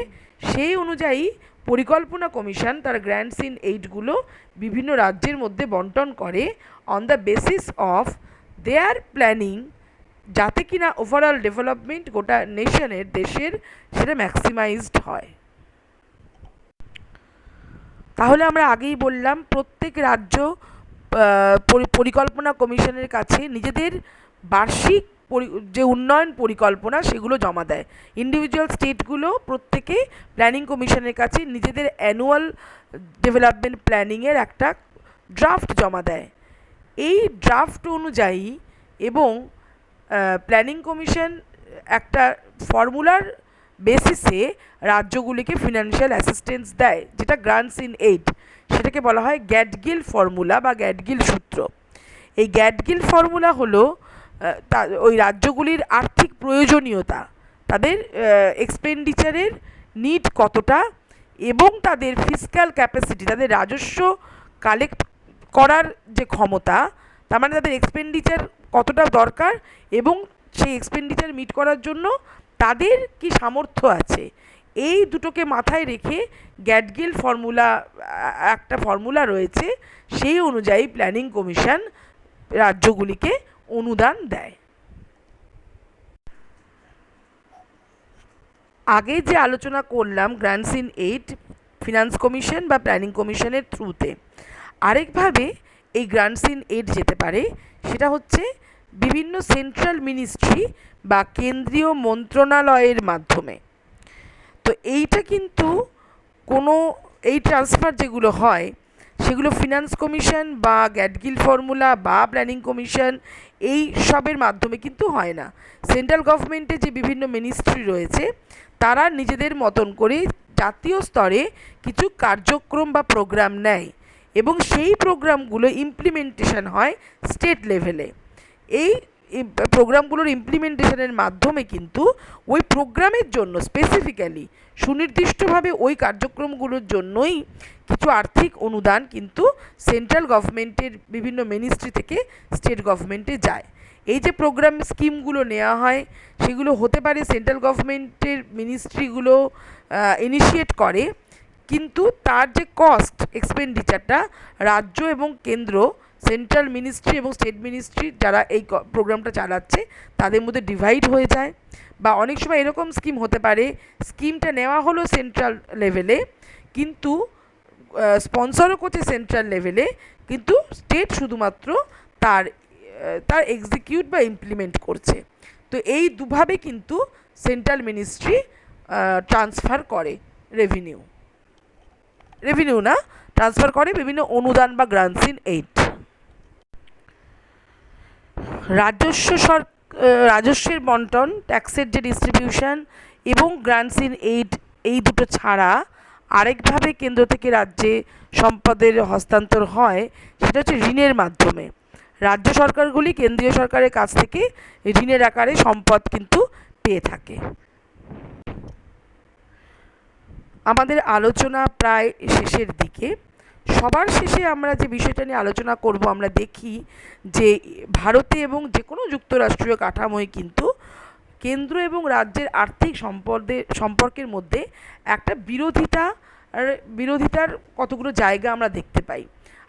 সেই অনুযায়ী পরিকল্পনা কমিশন তার গ্র্যান্টস ইন এইডগুলো বিভিন্ন রাজ্যের মধ্যে বন্টন করে on the basis of their planning, যাতে কিনা ওভারঅল ডেভেলপমেন্ট গোটা নেশনের দেশের সেটা ম্যাক্সিমাইজড হয়। তাহলে আমরা আগেই বললাম প্রত্যেক রাজ্য পরিকল্পনা কমিশনের কাছে নিজেদের বার্ষিক যে উন্নয়ন পরিকল্পনা সেগুলো জমা দেয়। ইন্ডিভিজুয়াল স্টেটগুলো প্রত্যেকে প্ল্যানিং কমিশনের কাছে নিজেদের অ্যানুয়াল ডেভেলপমেন্ট প্ল্যানিংয়ের একটা ড্রাফট জমা দেয়। এই ড্রাফট অনুযায়ী এবং প্ল্যানিং কমিশন একটা ফর্মুলার বেসিসে রাজ্যগুলিকে ফিনান্সিয়াল অ্যাসিস্ট্যান্স দেয়, যেটা গ্রান্টস ইন এইড, সেটাকে বলা হয় গ্যাডগিল ফর্মুলা বা গ্যাডগিল সূত্র। এই গ্যাডগিল ফর্মুলা হলো ওই রাজ্যগুলির আর্থিক প্রয়োজনীয়তা, তাদের এক্সপেন্ডিচারের নিড কতটা, এবং তাদের ফিসক্যাল ক্যাপাসিটি, তাদের রাজস্ব কালেক্ট করার যে ক্ষমতা, তার মানে তাদের এক্সপেন্ডিচার কতটা দরকার এবং সেই এক্সপেন্ডিচার মিট করার জন্য তাদের কি সামর্থ্য আছে, এই দুটোকে মাথায় রেখে গ্যাডগিল ফর্মুলা একটা ফর্মুলা রয়েছে, সেই অনুযায়ী প্ল্যানিং কমিশন রাজ্যগুলিকে অনুদান দেয়। আগে যে আলোচনা করলাম grants in aid finance commission বা প্ল্যানিং কমিশনের থ্রুতে, আরেকভাবে এই গ্রান্টস ইন এইড যেতে পারে, সেটা হচ্ছে বিভিন্ন সেন্ট্রাল মিনিস্ট্রি বা কেন্দ্রীয় মন্ত্রণালয়ের মাধ্যমে। তো এইটা কিন্তু এই ট্রান্সফার যেগুলো হয় সেগুলো ফিনান্স কমিশন বা গ্যাডগিল ফর্মুলা বা প্ল্যানিং কমিশন এই সবের মাধ্যমে কিন্তু হয় না। সেন্ট্রাল গভর্নমেন্টে যে বিভিন্ন মিনিস্ট্রি রয়েছে তারা নিজেদের মতন করে জাতীয় স্তরে কিছু কার্যক্রম বা প্রোগ্রাম নেয়, এবং সেই প্রোগ্রামগুলো ইমপ্লিমেন্টেশন হয় স্টেট লেভেলে। এই প্রোগ্রামগুলোর ইমপ্লিমেন্টেশনের মাধ্যমে কিন্তু ওই প্রোগ্রামের জন্য স্পেসিফিক্যালি সুনির্দিষ্টভাবে ওই কার্যক্রমগুলোর জন্যই কিছু আর্থিক অনুদান কিন্তু সেন্ট্রাল গভর্নমেন্টের বিভিন্ন মিনিস্ট্রি থেকে স্টেট গভর্নমেন্টে যায়। এই যে প্রোগ্রাম স্কিমগুলো নেওয়া হয় সেগুলো হতে পারে সেন্ট্রাল গভর্নমেন্টের মিনিস্ট্রিগুলো ইনিশিয়েট করে, কিন্তু তার যে কস্ট এক্সপেন্ডিচারটা রাজ্য এবং কেন্দ্র, সেন্ট্রাল মিনিস্ট্রি এবং স্টেট মিনিস্ট্রি যারা এই প্রোগ্রামটা চালাচ্ছে তাদের মধ্যে ডিভাইড হয়ে যায়। বা অনেক সময় এরকম স্কিম হতে পারে, স্কিমটা নেওয়া হলো সেন্ট্রাল লেভেলে কিন্তু স্পন্সরও করছে সেন্ট্রাল লেভেলে, কিন্তু স্টেট শুধুমাত্র তার এক্সিকিউট বা ইমপ্লিমেন্ট করছে। তো এই দুভাবে কিন্তু সেন্ট্রাল মিনিস্ট্রি ট্রান্সফার করে রেভিনিউ না ট্রান্সফার করে বিভিন্ন অনুদান বা গ্রান্টস ইন এইড। রাজস্বের বন্টন, ট্যাক্সের যে ডিস্ট্রিবিউশন এবং গ্রান্টস ইন এইড, এই দুটো ছাড়া আরেকভাবে কেন্দ্র থেকে রাজ্যে সম্পদের হস্তান্তর হয়, সেটা হচ্ছে ঋণের মাধ্যমে। রাজ্য সরকারগুলি কেন্দ্রীয় সরকারের কাছ থেকে ঋণের আকারে সম্পদ কিন্তু পেয়ে থাকে। আমাদের আলোচনা প্রায় শেষের দিকে। সবার শেষে আমরা যে বিষয়টা নিয়ে আলোচনা করব, আমরা দেখি যে ভারতে এবং যে কোনো যুক্তরাষ্ট্রীয় কাঠামোয় কিন্তু কেন্দ্র এবং রাজ্যের আর্থিক সম্পর্কের মধ্যে একটা বিরোধিতার কতগুলো জায়গা আমরা দেখতে পাই।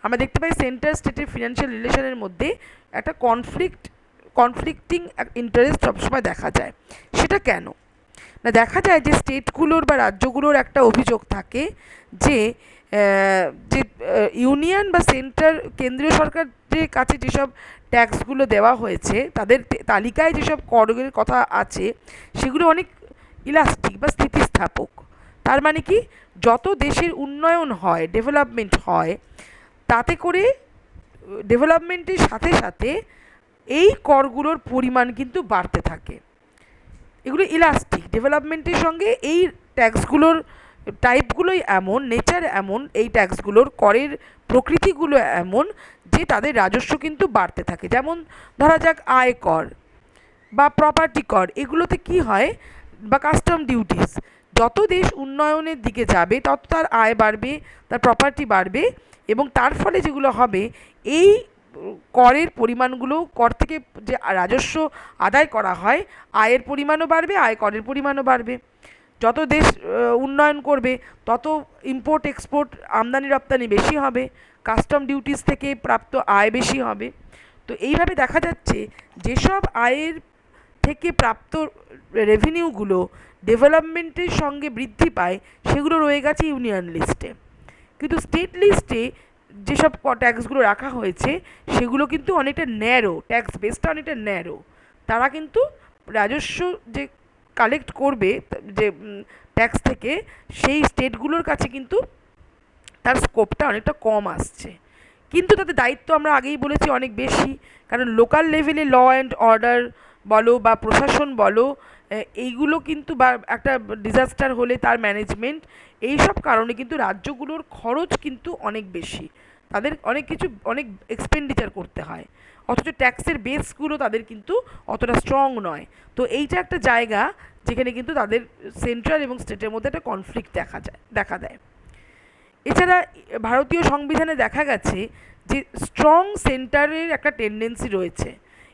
আমরা দেখতে পাই সেন্টার স্টেটের ফিনান্সিয়াল রিলেশনের মধ্যে একটা কনফ্লিক্টিং ইন্টারেস্ট সবসময় দেখা যায়। সেটা কেন না, দেখা যায় যে স্টেটগুলোর বা রাজ্যগুলোর একটা অভিযোগ থাকে যে যে ইউনিয়ন বা কেন্দ্রীয় সরকারের কাছে যেসব ট্যাক্সগুলো দেওয়া হয়েছে, তাদের তালিকায় যেসব করের কথা আছে, সেগুলো অনেক ইলাস্টিক বা স্থিতিস্থাপক। তার মানে কি, যত দেশের উন্নয়ন হয়, ডেভেলপমেন্ট হয়, তাতে করে ডেভেলপমেন্টের সাথে সাথে এই করগুলোর পরিমাণ কিন্তু বাড়তে থাকে। এগুলো ইলাস্টিক, ডেভেলপমেন্টের সঙ্গে এই ট্যাক্সগুলোর টাইপগুলোই এমন, নেচার এমন, এই ট্যাক্সগুলোর করের প্রকৃতিগুলো এমন যে তাদের রাজস্ব কিন্তু বাড়তে থাকে। যেমন ধরা যাক আয়কর বা প্রপার্টি কর, এগুলোতে কি হয়, বা কাস্টম ডিউটিস, যত দেশ উন্নয়নের দিকে যাবে তত তার আয় বাড়বে, তার প্রপার্টি বাড়বে, এবং তার ফলে যেগুলো হবে, এই করের পরিমাণগুলো, কর থেকে যে রাজস্ব আদায় করা হয়, আয়ের পরিমাণও বাড়বে, আয়করের পরিমাণও বাড়বে। যত দেশ উন্নয়ন করবে তত ইম্পোর্ট এক্সপোর্ট, আমদানি রপ্তানি বেশি হবে, কাস্টম ডিউটিস থেকে প্রাপ্ত আয় বেশি হবে। তো এইভাবে দেখা যাচ্ছে যেসব আয়ের থেকে প্রাপ্ত রেভিনিউগুলো ডেভেলপমেন্টের সঙ্গে বৃদ্ধি পায়, সেগুলো রয়ে গেছে ইউনিয়ন লিস্টে। কিন্তু স্টেট লিস্টে যেসব ট্যাক্সগুলো রাখা হয়েছে, সেগুলো কিন্তু অনেকটা ন্যারো, ট্যাক্স বেসটা অনেকটা ন্যারো। তারা কিন্তু রাজস্ব যে কালেক্ট করবে যে ট্যাক্স থেকে, সেই স্টেটগুলোর কাছে কিন্তু তার স্কোপটা অনেকটা কম আসছে। কিন্তু তাদের দায়িত্ব আমরা আগেই বলেছি অনেক বেশি, কারণ লোকাল লেভেলে ল অ্যান্ড অর্ডার বলো বা প্রশাসন বলো, এইগুলো কিন্তু, বা একটা ডিজাস্টার হলে তার ম্যানেজমেন্ট, এইসব কারণে কিন্তু রাজ্যগুলোর খরচ কিন্তু অনেক বেশি, তাদের অনেক এক্সপেন্ডিচার করতে হয়, অথচ ট্যাক্সের বেসগুলো তাদের কিন্তু অতটা স্ট্রং নয়। তো এইটা একটা জায়গা যেখানে কিন্তু তাদের সেন্ট্রাল এবং স্টেটের মধ্যে একটা কনফ্লিক্ট দেখা দেয়। এছাড়া ভারতীয় সংবিধানে দেখা গেছে যে স্ট্রং সেন্টারের একটা টেন্ডেন্সি রয়েছে।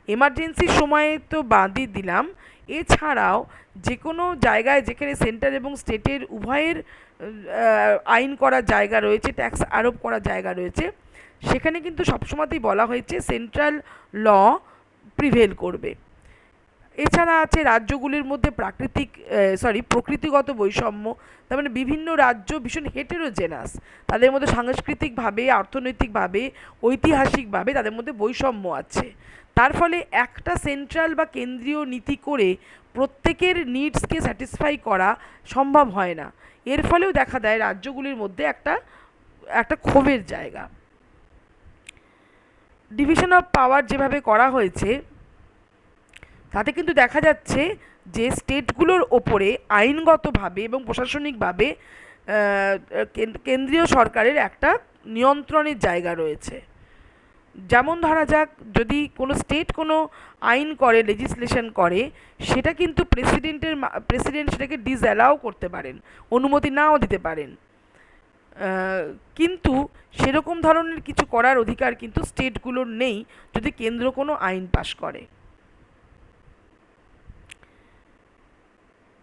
এমার্জেন্সির সময়ে তো বাদই দিলাম, এছাড়াও যে কোনো জায়গায় যেখানে সেন্টার এবং স্টেটের উভয়ের আইন করার জায়গা রয়েছে, ট্যাক্স আরোপ করার জায়গা রয়েছে, সেখানে কিন্তু সবসময়তেই বলা হয়েছে সেন্ট্রাল ল প্রিভেল করবে। এছাড়া আছে রাজ্যগুলির মধ্যে প্রকৃতিগত বৈষম্য। তার মানে বিভিন্ন রাজ্য ভীষণ হেটেরোজেনাস, তাদের মধ্যে সাংস্কৃতিকভাবে, অর্থনৈতিকভাবে, ঐতিহাসিকভাবে তাদের মধ্যে বৈষম্য আছে। তার ফলে একটা সেন্ট্রাল বা কেন্দ্রীয় নীতি করে প্রত্যেকের নিডসকে স্যাটিসফাই করা সম্ভব হয় না। এর ফলেও দেখা দেয় রাজ্যগুলির মধ্যে একটা ক্ষোভের জায়গা। ডিভিশন অফ পাওয়ার যেভাবে করা হয়েছে, তাতে কিন্তু দেখা যাচ্ছে যে স্টেটগুলোর ওপরে আইনগতভাবে এবং প্রশাসনিকভাবে কেন্দ্রীয় সরকারের একটা নিয়ন্ত্রণের জায়গা রয়েছে। যেমন ধরা যাক, যদি কোনো স্টেট কোনো আইন করে, লেজিসলেশন করে, সেটা কিন্তু প্রেসিডেন্ট সেটাকে ডিসঅ্যালাউ করতে পারেন, অনুমতি নাও দিতে পারেন, কিন্তু সেরকম ধরনের কিছু করার অধিকার কিন্তু স্টেটগুলোর নেই যদি কেন্দ্র কোনো আইন পাশ করে।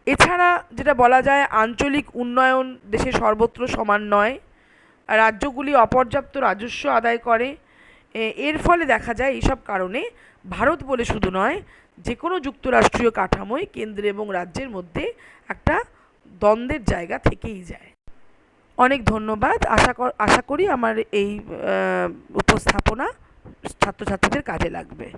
এছাড়া যেটা বলা যায়, আঞ্চলিক উন্নয়ন দেশে সর্বত্র সমান নয়, রাজ্যগুলি অপর্যাপ্ত রাজস্ব আদায় করে। এর ফলে দেখা যায় এইসব কারণে ভারত বলে শুধু নয়, যে কোনো যুক্তরাষ্ট্রীয় কাঠামোয় কেন্দ্র এবং রাজ্যের মধ্যে একটা দ্বন্দ্বের জায়গা থেকেই যায়। অনেক ধন্যবাদ। আশা করি আমার এই উপস্থাপনা ছাত্রছাত্রীদের কাজে লাগবে।